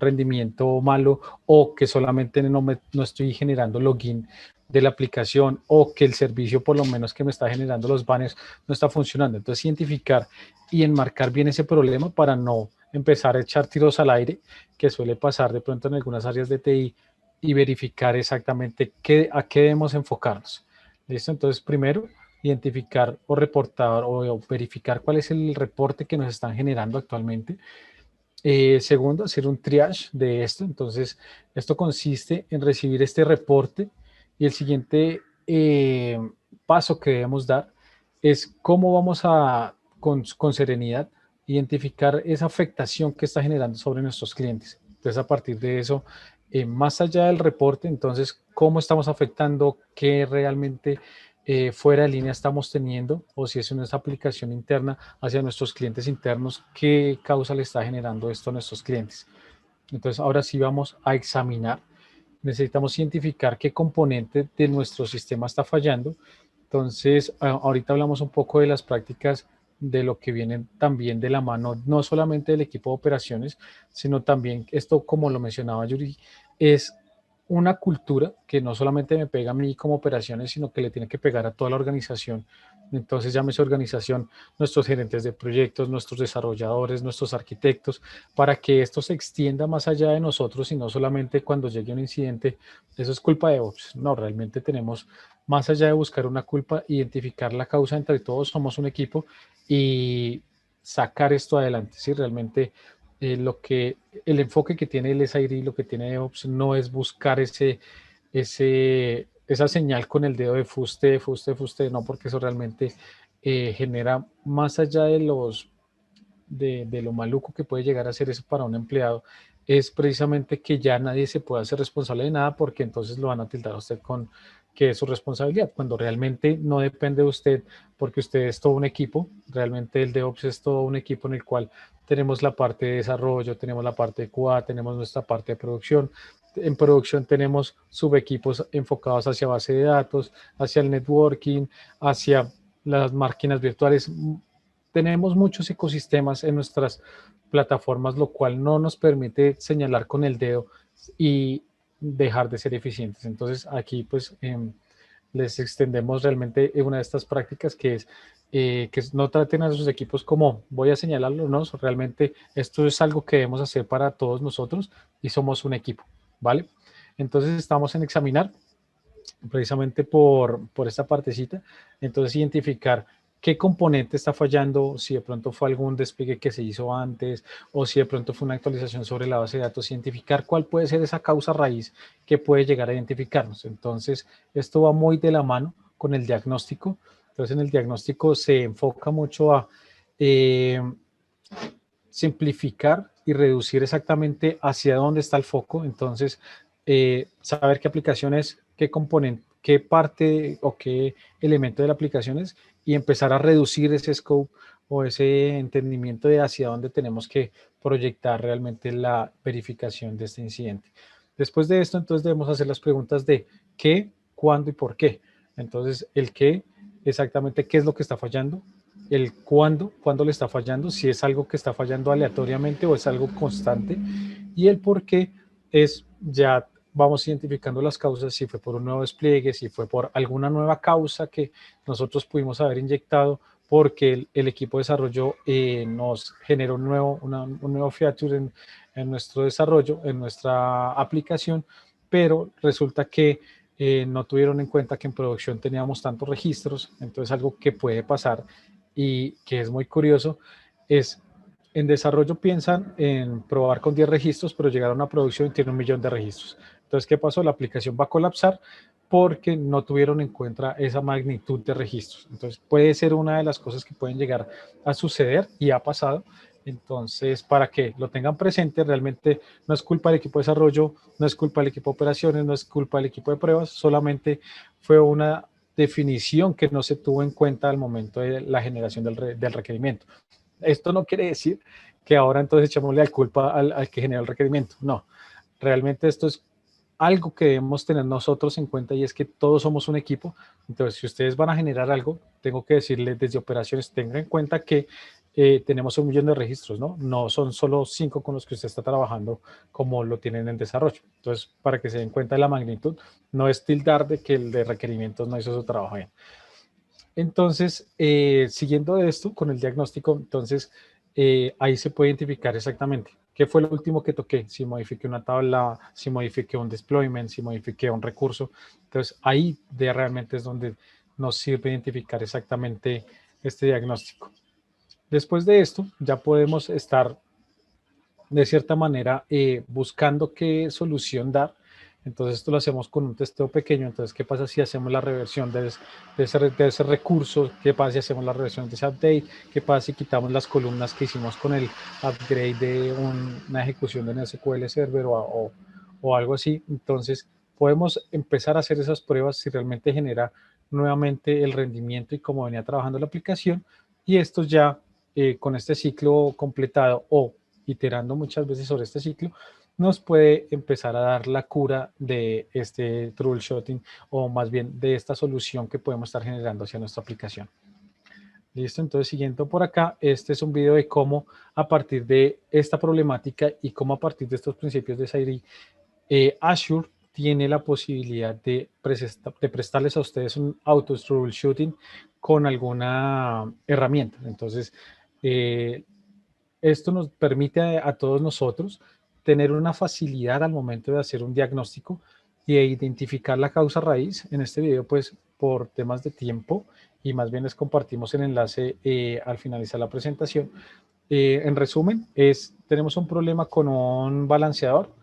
rendimiento malo o que solamente no estoy generando login de la aplicación o que el servicio por lo menos que me está generando los banners no está funcionando. Entonces, identificar y enmarcar bien ese problema para no empezar a echar tiros al aire, que suele pasar de pronto en algunas áreas de TI, y verificar exactamente a qué debemos enfocarnos. ¿Listo? Entonces, primero, identificar o reportar o verificar cuál es el reporte que nos están generando actualmente. Segundo, hacer un triage de esto. Entonces, esto consiste en recibir este reporte y el siguiente paso que debemos dar es cómo vamos a, con serenidad, identificar esa afectación que está generando sobre nuestros clientes. Entonces, a partir de eso, más allá del reporte, entonces, cómo estamos afectando, qué realmente fuera de línea estamos teniendo, o si es una aplicación interna hacia nuestros clientes internos, qué causa le está generando esto a nuestros clientes. Entonces, ahora sí vamos a examinar. Necesitamos identificar qué componente de nuestro sistema está fallando. Entonces, ahorita hablamos un poco de las prácticas de lo que vienen también de la mano, no solamente del equipo de operaciones, sino también esto, como lo mencionaba Yuri, es una cultura que no solamente me pega a mí como operaciones, sino que le tiene que pegar a toda la organización. Entonces, llámese organización, nuestros gerentes de proyectos, nuestros desarrolladores, nuestros arquitectos, para que esto se extienda más allá de nosotros y no solamente cuando llegue un incidente, eso es culpa de Ops. No, realmente tenemos, más allá de buscar una culpa, identificar la causa entre todos, somos un equipo y sacar esto adelante. Sí, realmente el enfoque que tiene el SID, lo que tiene DevOps, no es buscar esa señal con el dedo de fuste, fuste, fuste, no, porque eso realmente genera más allá de lo maluco que puede llegar a ser eso para un empleado, es precisamente que ya nadie se puede hacer responsable de nada porque entonces lo van a tildar a usted con que es su responsabilidad, cuando realmente no depende de usted porque usted es todo un equipo, realmente el DevOps es todo un equipo en el cual tenemos la parte de desarrollo, tenemos la parte de QA, tenemos nuestra parte de producción. En producción tenemos subequipos enfocados hacia base de datos, hacia el networking, hacia las máquinas virtuales. Tenemos muchos ecosistemas en nuestras plataformas, lo cual no nos permite señalar con el dedo y dejar de ser eficientes. Entonces, aquí pues les extendemos realmente una de estas prácticas que es que no traten a sus equipos como voy a señalarlo, no, realmente esto es algo que debemos hacer para todos nosotros y somos un equipo, ¿vale? Entonces estamos en examinar precisamente por esta partecita, entonces identificar qué componente está fallando, si de pronto fue algún despliegue que se hizo antes o si de pronto fue una actualización sobre la base de datos, identificar cuál puede ser esa causa raíz que puede llegar a identificarnos. Entonces, esto va muy de la mano con el diagnóstico. Entonces, en el diagnóstico se enfoca mucho a eh, simplificar y reducir exactamente hacia dónde está el foco. Entonces, saber qué aplicaciones, qué componente, qué parte o qué elemento de la aplicación es y empezar a reducir ese scope o ese entendimiento de hacia dónde tenemos que proyectar realmente la verificación de este incidente. Después de esto, entonces debemos hacer las preguntas de qué, cuándo y por qué. Entonces, el qué, exactamente qué es lo que está fallando, el cuándo le está fallando, si es algo que está fallando aleatoriamente o es algo constante, y el por qué es ya vamos identificando las causas, si fue por un nuevo despliegue, si fue por alguna nueva causa que nosotros pudimos haber inyectado porque el equipo de desarrollo nos generó un nuevo feature en nuestro desarrollo, en nuestra aplicación, pero resulta que no tuvieron en cuenta que en producción teníamos tantos registros. Entonces algo que puede pasar y que es muy curioso es en desarrollo piensan en probar con 10 registros, pero llegaron a producción y tienen 1.000.000 de registros. Entonces, ¿qué pasó? La aplicación va a colapsar porque no tuvieron en cuenta esa magnitud de registros. Entonces, puede ser una de las cosas que pueden llegar a suceder y ha pasado. Entonces, para que lo tengan presente, realmente no es culpa del equipo de desarrollo, no es culpa del equipo de operaciones, no es culpa del equipo de pruebas, solamente fue una definición que no se tuvo en cuenta al momento de la generación del requerimiento. Esto no quiere decir que ahora entonces echémosle la culpa al que genera el requerimiento. No, realmente esto es algo que debemos tener nosotros en cuenta y es que todos somos un equipo. Entonces, si ustedes van a generar algo, tengo que decirles desde operaciones, tengan en cuenta que tenemos 1.000.000 de registros, ¿no? No son solo 5 con los que usted está trabajando como lo tienen en desarrollo. Entonces, para que se den cuenta de la magnitud, no es tildar de que el de requerimientos no hizo su trabajo bien. Entonces, siguiendo de esto con el diagnóstico, entonces ahí se puede identificar exactamente qué fue lo último que toqué, si modifiqué una tabla, si modifiqué un deployment, si modifiqué un recurso. Entonces, ahí realmente es donde nos sirve identificar exactamente este diagnóstico. Después de esto, ya podemos estar de cierta manera buscando qué solución dar. Entonces esto lo hacemos con un testeo pequeño. Entonces, ¿qué pasa si hacemos la reversión de ese recurso? ¿Qué pasa si hacemos la reversión de ese update? ¿Qué pasa si quitamos las columnas que hicimos con el upgrade de una ejecución de NSQL Server o algo así? Entonces, podemos empezar a hacer esas pruebas si realmente genera nuevamente el rendimiento y cómo venía trabajando la aplicación. Y esto ya con este ciclo completado o iterando muchas veces sobre este ciclo, nos puede empezar a dar la cura de este troubleshooting o más bien de esta solución que podemos estar generando hacia nuestra aplicación. Listo, entonces siguiendo por acá, este es un video de cómo a partir de esta problemática y cómo a partir de estos principios de SAIRI, Azure tiene la posibilidad de prestarles a ustedes un auto troubleshooting con alguna herramienta. Entonces, esto nos permite a todos nosotros tener una facilidad al momento de hacer un diagnóstico y de identificar la causa raíz. En este video, pues, por temas de tiempo, y más bien les compartimos el enlace al finalizar la presentación. En resumen, tenemos un problema con un balanceador,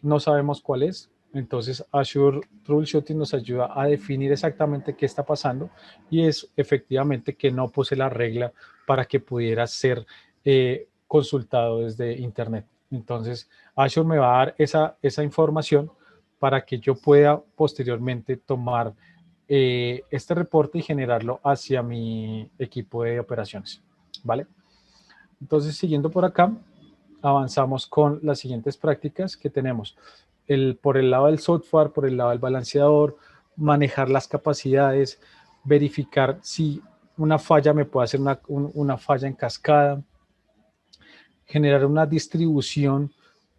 no sabemos cuál es. Entonces, Azure Troubleshooting nos ayuda a definir exactamente qué está pasando y es efectivamente que no puse la regla para que pudiera ser consultado desde Internet. Entonces, Azure me va a dar esa información para que yo pueda posteriormente tomar este reporte y generarlo hacia mi equipo de operaciones. ¿Vale? Entonces, siguiendo por acá, avanzamos con las siguientes prácticas que tenemos. Por el lado del software, por el lado del balanceador, manejar las capacidades, verificar si una falla me puede hacer una falla en cascada, generar una distribución,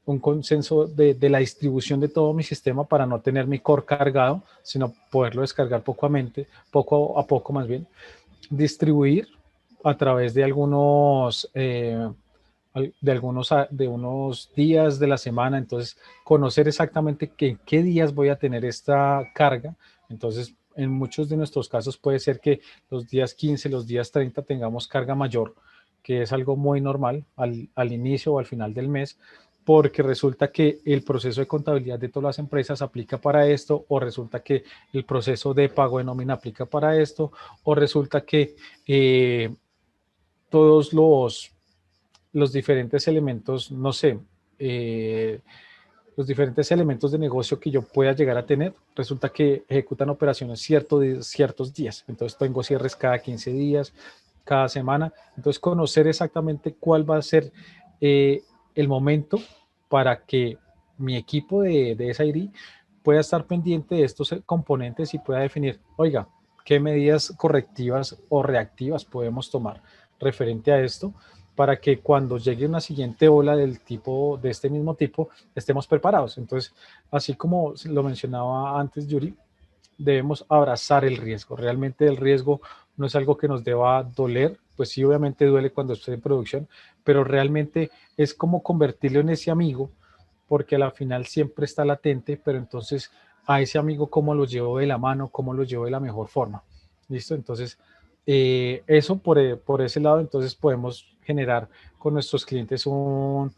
un consenso de la distribución de todo mi sistema para no tener mi core cargado, sino poderlo descargar poco a poco más bien. Distribuir a través de de unos días de la semana, entonces conocer exactamente qué días voy a tener esta carga. Entonces, en muchos de nuestros casos puede ser que los días 15, los días 30 tengamos carga mayor, que es algo muy normal al inicio o al final del mes, porque resulta que el proceso de contabilidad de todas las empresas aplica para esto, o resulta que el proceso de pago de nómina aplica para esto, o resulta que todos los diferentes elementos, no sé, los diferentes elementos de negocio que yo pueda llegar a tener, resulta que ejecutan operaciones ciertos días. Entonces tengo cierres cada 15 días, cada semana. Entonces conocer exactamente cuál va a ser el momento para que mi equipo de SID pueda estar pendiente de estos componentes y pueda definir, oiga, qué medidas correctivas o reactivas podemos tomar referente a esto para que cuando llegue una siguiente ola de este mismo tipo, estemos preparados. Entonces, así como lo mencionaba antes Yuri, debemos abrazar el riesgo. Realmente el riesgo no es algo que nos deba doler, pues sí, obviamente duele cuando esté en producción, pero realmente es como convertirlo en ese amigo, porque a la final siempre está latente, pero entonces a ese amigo cómo lo llevo de la mano, cómo lo llevo de la mejor forma. ¿Listo? Entonces, eso por ese lado, entonces podemos generar con nuestros clientes un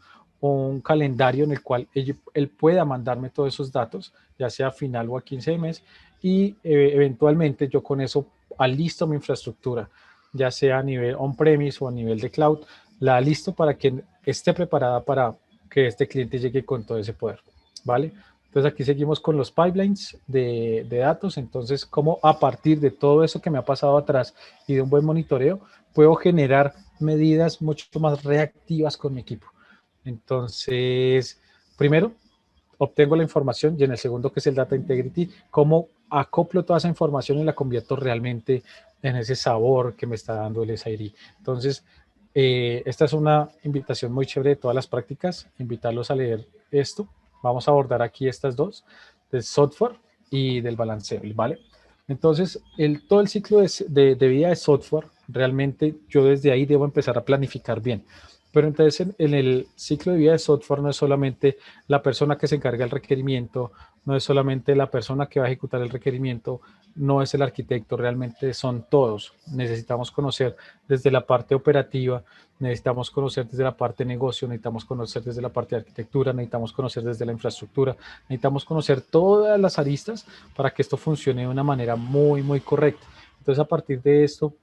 calendario en el cual él pueda mandarme todos esos datos, ya sea a final o a 15 de mes, y eventualmente yo con eso alisto mi infraestructura, ya sea a nivel on-premise o a nivel de cloud, la alisto para que esté preparada para que este cliente llegue con todo ese poder, ¿vale? Entonces aquí seguimos con los pipelines de datos, entonces cómo a partir de todo eso que me ha pasado atrás y de un buen monitoreo, puedo generar medidas mucho más reactivas con mi equipo. Entonces, primero, obtengo la información y en el segundo, que es el Data Integrity, cómo acoplo toda esa información y la convierto realmente en ese sabor que me está dando el SID. Entonces, esta es una invitación muy chévere de todas las prácticas, invitarlos a leer esto. Vamos a abordar aquí estas dos, del software y del balanceo, ¿vale? Entonces, todo el ciclo de vida de software, realmente yo desde ahí debo empezar a planificar bien. Pero entonces en el ciclo de vida de software no es solamente la persona que se encarga del requerimiento, no es solamente la persona que va a ejecutar el requerimiento, no es el arquitecto, realmente son todos. Necesitamos conocer desde la parte operativa, necesitamos conocer desde la parte de negocio, necesitamos conocer desde la parte de arquitectura, necesitamos conocer desde la infraestructura, necesitamos conocer todas las aristas para que esto funcione de una manera muy, muy correcta. Entonces, a partir de esto,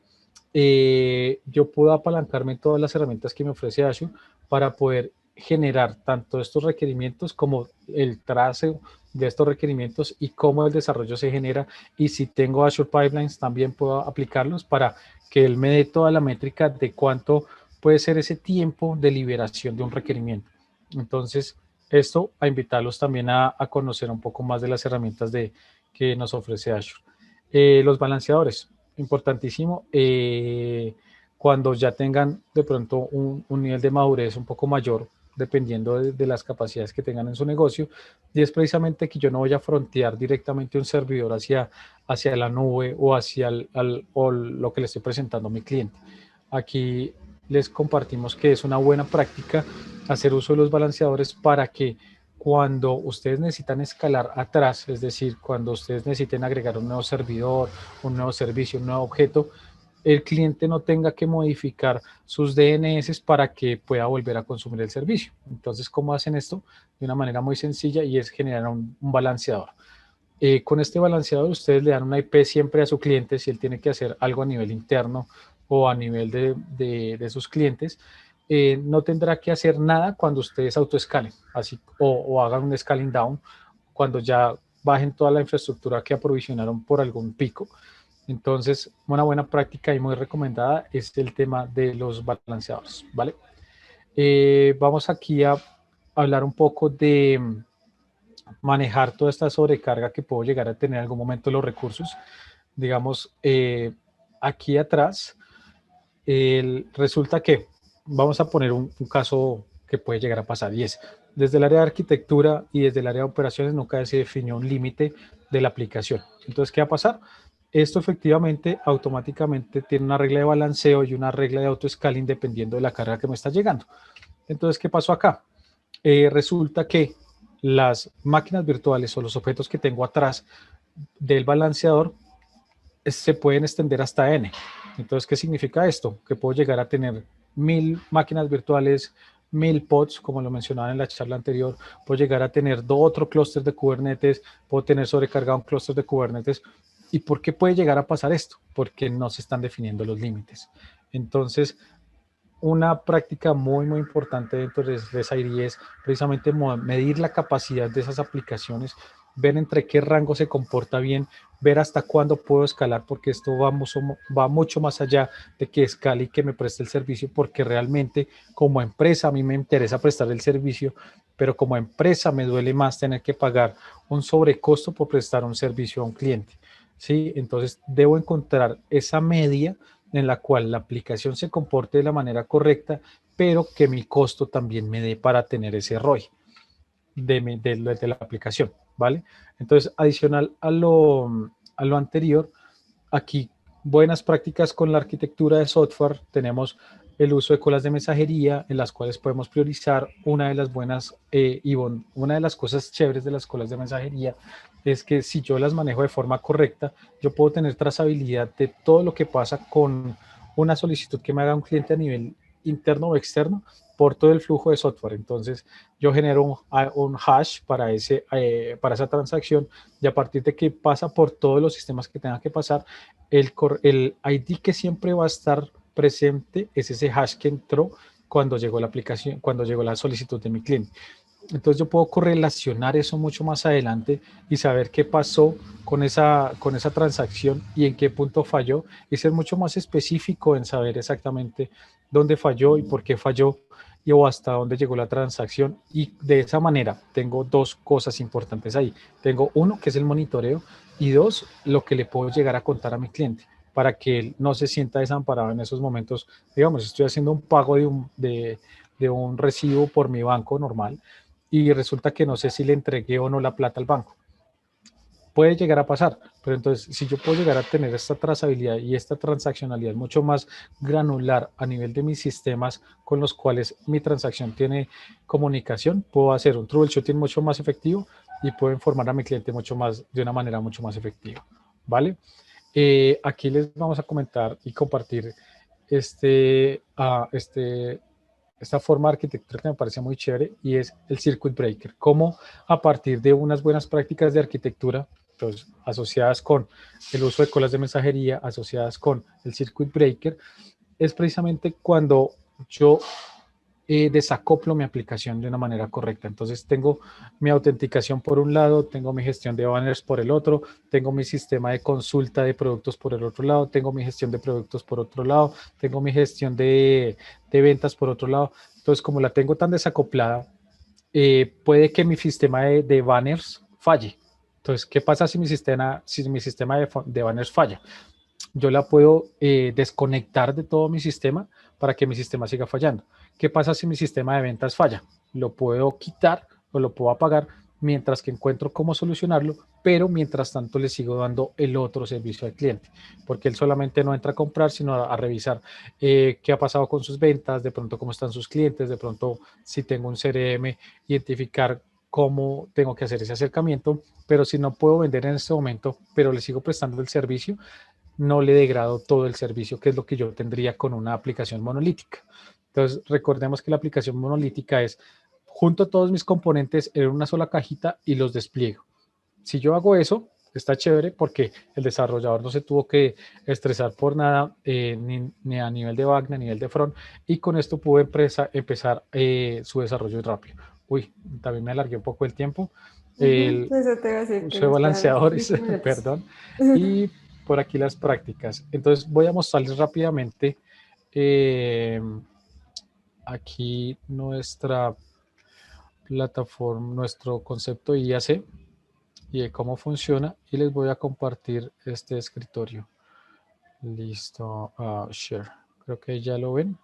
yo puedo apalancarme en todas las herramientas que me ofrece Azure para poder generar tanto estos requerimientos como el trace de estos requerimientos y cómo el desarrollo se genera. Y si tengo Azure Pipelines, también puedo aplicarlos para que él me dé toda la métrica de cuánto puede ser ese tiempo de liberación de un requerimiento. Entonces, esto a invitarlos también a conocer un poco más de las herramientas que nos ofrece Azure. Los balanceadores, importantísimo, cuando ya tengan de pronto un nivel de madurez un poco mayor, dependiendo de las capacidades que tengan en su negocio, y es precisamente que yo no voy a frontear directamente un servidor hacia la nube o hacia o lo que le estoy presentando a mi cliente. Aquí les compartimos que es una buena práctica hacer uso de los balanceadores para que cuando ustedes necesitan escalar atrás, es decir, cuando ustedes necesiten agregar un nuevo servidor, un nuevo servicio, un nuevo objeto, el cliente no tenga que modificar sus DNS para que pueda volver a consumir el servicio. Entonces, ¿cómo hacen esto? De una manera muy sencilla y es generar un balanceador. Con este balanceador ustedes le dan una IP siempre a su cliente si él tiene que hacer algo a nivel interno o a nivel de sus clientes. No tendrá que hacer nada cuando ustedes autoescalen así, o hagan un scaling down cuando ya bajen toda la infraestructura que aprovisionaron por algún pico. Entonces, una buena práctica y muy recomendada es el tema de los balanceadores, ¿vale? Vamos aquí a hablar un poco de manejar toda esta sobrecarga que puedo llegar a tener en algún momento los recursos. Digamos, aquí atrás, resulta que vamos a poner un caso que puede llegar a pasar y es, desde el área de arquitectura y desde el área de operaciones nunca se definió un límite de la aplicación. Entonces, ¿qué va a pasar? Esto efectivamente automáticamente tiene una regla de balanceo y una regla de autoscaling dependiendo de la carga que me está llegando. Entonces, ¿qué pasó acá? Resulta que las máquinas virtuales o los objetos que tengo atrás del balanceador se pueden extender hasta n. Entonces, ¿qué significa esto? Que puedo llegar a tener 1000 máquinas virtuales, 1000 pods, como lo mencionaba en la charla anterior, puedo llegar a tener otro clúster de Kubernetes, puedo tener sobrecargado un clúster de Kubernetes. ¿Y por qué puede llegar a pasar esto? Porque no se están definiendo los límites. Entonces, una práctica muy, muy importante dentro de SID es precisamente medir la capacidad de esas aplicaciones, ver entre qué rango se comporta bien, ver hasta cuándo puedo escalar, porque esto va mucho más allá de que escale y que me preste el servicio, porque realmente como empresa a mí me interesa prestar el servicio, pero como empresa me duele más tener que pagar un sobrecosto por prestar un servicio a un cliente. ¿sí? Entonces debo encontrar esa media en la cual la aplicación se comporte de la manera correcta, pero que mi costo también me dé para tener ese ROI de la aplicación, ¿vale? Entonces, adicional a lo anterior, aquí buenas prácticas con la arquitectura de software, tenemos el uso de colas de mensajería en las cuales podemos priorizar. Una de las buenas, Ivonne, una de las cosas chéveres de las colas de mensajería es que si yo las manejo de forma correcta, yo puedo tener trazabilidad de todo lo que pasa con una solicitud que me haga un cliente a nivel interno o externo por todo el flujo de software. Entonces, yo genero un hash para esa transacción y a partir de que pasa por todos los sistemas que tenga que pasar, el ID que siempre va a estar presente es ese hash que entró cuando llegó la aplicación, cuando llegó la solicitud de mi cliente. Entonces yo puedo correlacionar eso mucho más adelante y saber qué pasó con esa transacción y en qué punto falló y ser mucho más específico en saber exactamente dónde falló y por qué falló y o hasta dónde llegó la transacción. Y de esa manera tengo dos cosas importantes ahí. Tengo uno, que es el monitoreo, y dos, lo que le puedo llegar a contar a mi cliente para que él no se sienta desamparado en esos momentos. Digamos, estoy haciendo un pago de un recibo por mi banco normal y resulta que no sé si le entregué o no la plata al banco. Puede llegar a pasar, pero entonces si yo puedo llegar a tener esta trazabilidad y esta transaccionalidad mucho más granular a nivel de mis sistemas con los cuales mi transacción tiene comunicación, puedo hacer un troubleshooting mucho más efectivo y puedo informar a mi cliente mucho más, de una manera mucho más efectiva, ¿vale? Aquí les vamos a comentar y compartir este, uh, este, esta forma de arquitectura que me parece muy chévere y es el circuit breaker. Cómo a partir de unas buenas prácticas de arquitectura, pues, asociadas con el uso de colas de mensajería, asociadas con el circuit breaker, es precisamente cuando yo desacoplo mi aplicación de una manera correcta. Entonces tengo mi autenticación por un lado, tengo mi gestión de banners por el otro, tengo mi sistema de consulta de productos por el otro lado, tengo mi gestión de productos por otro lado, tengo mi gestión de ventas por otro lado. Entonces, como la tengo tan desacoplada, puede que mi sistema de banners falle. Entonces, ¿qué pasa si mi sistema de banners falla? Yo la puedo desconectar de todo mi sistema para que mi sistema siga fallando. ¿Qué pasa si mi sistema de ventas falla? Lo puedo quitar o lo puedo apagar mientras que encuentro cómo solucionarlo, pero mientras tanto le sigo dando el otro servicio al cliente, porque él solamente no entra a comprar, sino a revisar qué ha pasado con sus ventas, de pronto cómo están sus clientes, de pronto si tengo un CRM, identificar cómo tengo que hacer ese acercamiento, pero si no puedo vender en este momento, pero le sigo prestando el servicio, no le degrado todo el servicio, que es lo que yo tendría con una aplicación monolítica. Entonces, recordemos que la aplicación monolítica es junto todos mis componentes en una sola cajita y los despliego. Si yo hago eso, está chévere porque el desarrollador no se tuvo que estresar por nada, ni a nivel de back, ni a nivel de front, y con esto pude empezar su desarrollo rápido. Uy, también me alargué un poco el tiempo. El Eso te voy a decir que uso de nos quedan balanceadores, 5 minutos. perdón, y por aquí las prácticas. Entonces voy a mostrarles rápidamente eh, aquí nuestra plataforma, nuestro concepto IAC y de cómo funciona y les voy a compartir este escritorio. Listo, share. Creo que ya lo ven.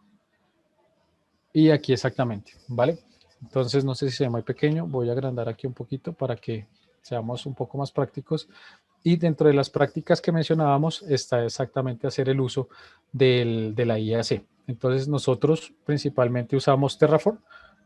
Y aquí exactamente, ¿vale? Entonces no sé si se ve muy pequeño, voy a agrandar aquí un poquito para que seamos un poco más prácticos. Y dentro de las prácticas que mencionábamos está exactamente hacer el uso de la IAC. Entonces nosotros principalmente usamos Terraform,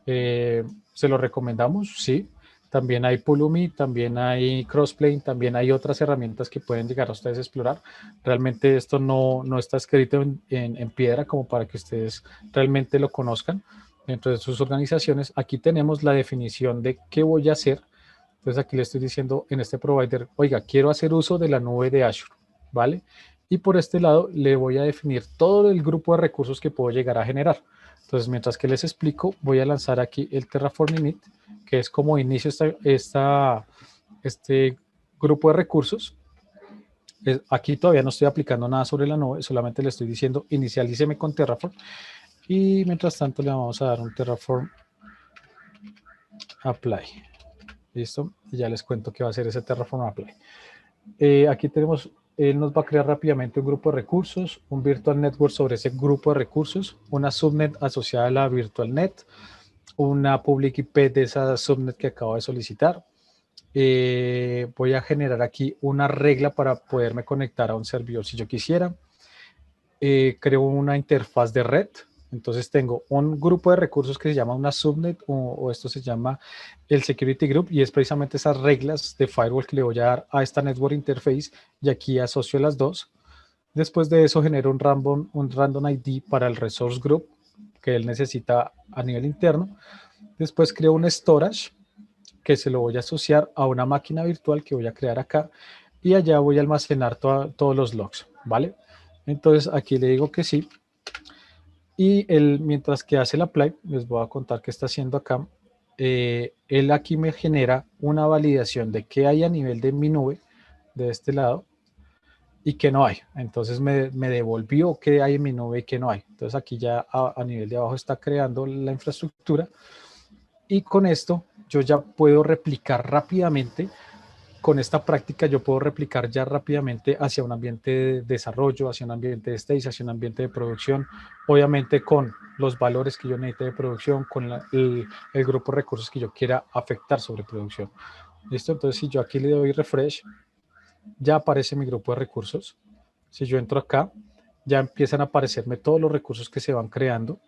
se lo recomendamos, sí. También hay Pulumi, también hay Crossplane, también hay otras herramientas que pueden llegar a ustedes a explorar. Realmente esto no está escrito en piedra como para que ustedes realmente lo conozcan dentro de sus organizaciones. Aquí tenemos la definición de qué voy a hacer. Entonces aquí le estoy diciendo en este provider, oiga, quiero hacer uso de la nube de Azure, ¿vale? Y por este lado le voy a definir todo el grupo de recursos que puedo llegar a generar. Entonces, mientras que les explico, voy a lanzar aquí el Terraform Init, que es como inicio este grupo de recursos. Aquí todavía no estoy aplicando nada sobre la nube, solamente le estoy diciendo inicialíceme con Terraform. Y mientras tanto le vamos a dar un Terraform Apply. ¿Listo? Y ya les cuento qué va a ser ese Terraform Apply. Aquí tenemos él nos va a crear rápidamente un grupo de recursos, un virtual network sobre ese grupo de recursos, una subnet asociada a la virtual net, una public IP de esa subnet que acabo de solicitar. Voy a generar aquí una regla para poderme conectar a un servidor si yo quisiera. Creo una interfaz de red. Entonces tengo un grupo de recursos que se llama una subnet o esto se llama el security group y es precisamente esas reglas de firewall que le voy a dar a esta network interface y aquí asocio las dos. Después de eso genero un random ID para el resource group que él necesita a nivel interno. Después creo un storage que se lo voy a asociar a una máquina virtual que voy a crear acá y allá voy a almacenar todos los logs, ¿vale? Entonces aquí le digo que sí y él, mientras que hace el apply, les voy a contar qué está haciendo acá. Él aquí me genera una validación de qué hay a nivel de mi nube de este lado y qué no hay. Entonces me devolvió qué hay en mi nube y qué no hay. Entonces aquí ya a nivel de abajo está creando la infraestructura y con esto yo ya puedo replicar rápidamente. Con esta práctica yo puedo replicar ya rápidamente hacia un ambiente de desarrollo, hacia un ambiente de stage, hacia un ambiente de producción, obviamente con los valores que yo necesite de producción, con el grupo de recursos que yo quiera afectar sobre producción. ¿Listo? Entonces si yo aquí le doy refresh, ya aparece mi grupo de recursos. Si yo entro acá, ya empiezan a aparecerme todos los recursos que se van creando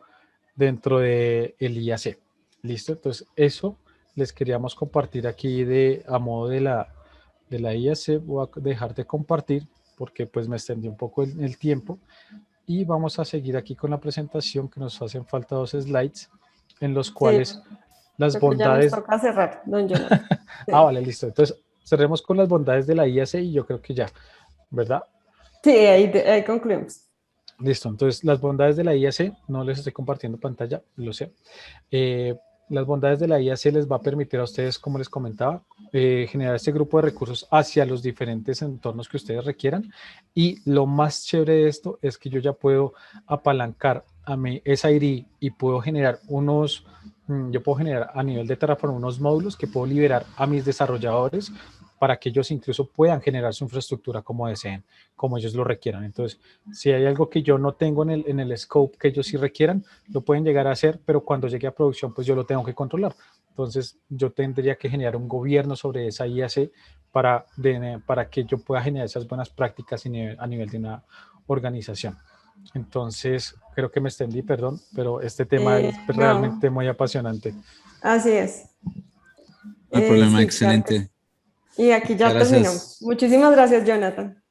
dentro del IAC. ¿Listo? Entonces eso les queríamos compartir aquí a modo de la IAC. Voy a dejar de compartir porque pues me extendí un poco el tiempo y vamos a seguir aquí con la presentación que nos hacen falta 2 slides en los Sí, cuales las creo que ya nos bondades... toca cerrar, don Jonathan. Ah, Sí, vale, listo. Entonces cerremos con las bondades de la IAC y yo creo que ya, ¿verdad? sí, ahí concluimos. Listo, entonces las bondades de la IAC, no les estoy compartiendo pantalla, lo sé. Las bondades de la IAC les va a permitir a ustedes, como les comentaba, generar este grupo de recursos hacia los diferentes entornos que ustedes requieran. Y lo más chévere de esto es que yo ya puedo apalancar a mi SID y puedo generar yo puedo generar a nivel de Terraform unos módulos que puedo liberar a mis desarrolladores para que ellos incluso puedan generar su infraestructura como deseen, como ellos lo requieran. Entonces, si hay algo que yo no tengo en el scope que ellos sí requieran, lo pueden llegar a hacer, pero cuando llegue a producción, pues yo lo tengo que controlar. Entonces, yo tendría que generar un gobierno sobre esa IAC para que yo pueda generar esas buenas prácticas a nivel de una organización. Entonces, creo que me extendí, perdón, pero este tema es No, realmente muy apasionante. así es. No hay problema, Sí, claro que sí. excelente. Y aquí Muchas ya terminamos. gracias. Muchísimas gracias, Jonathan.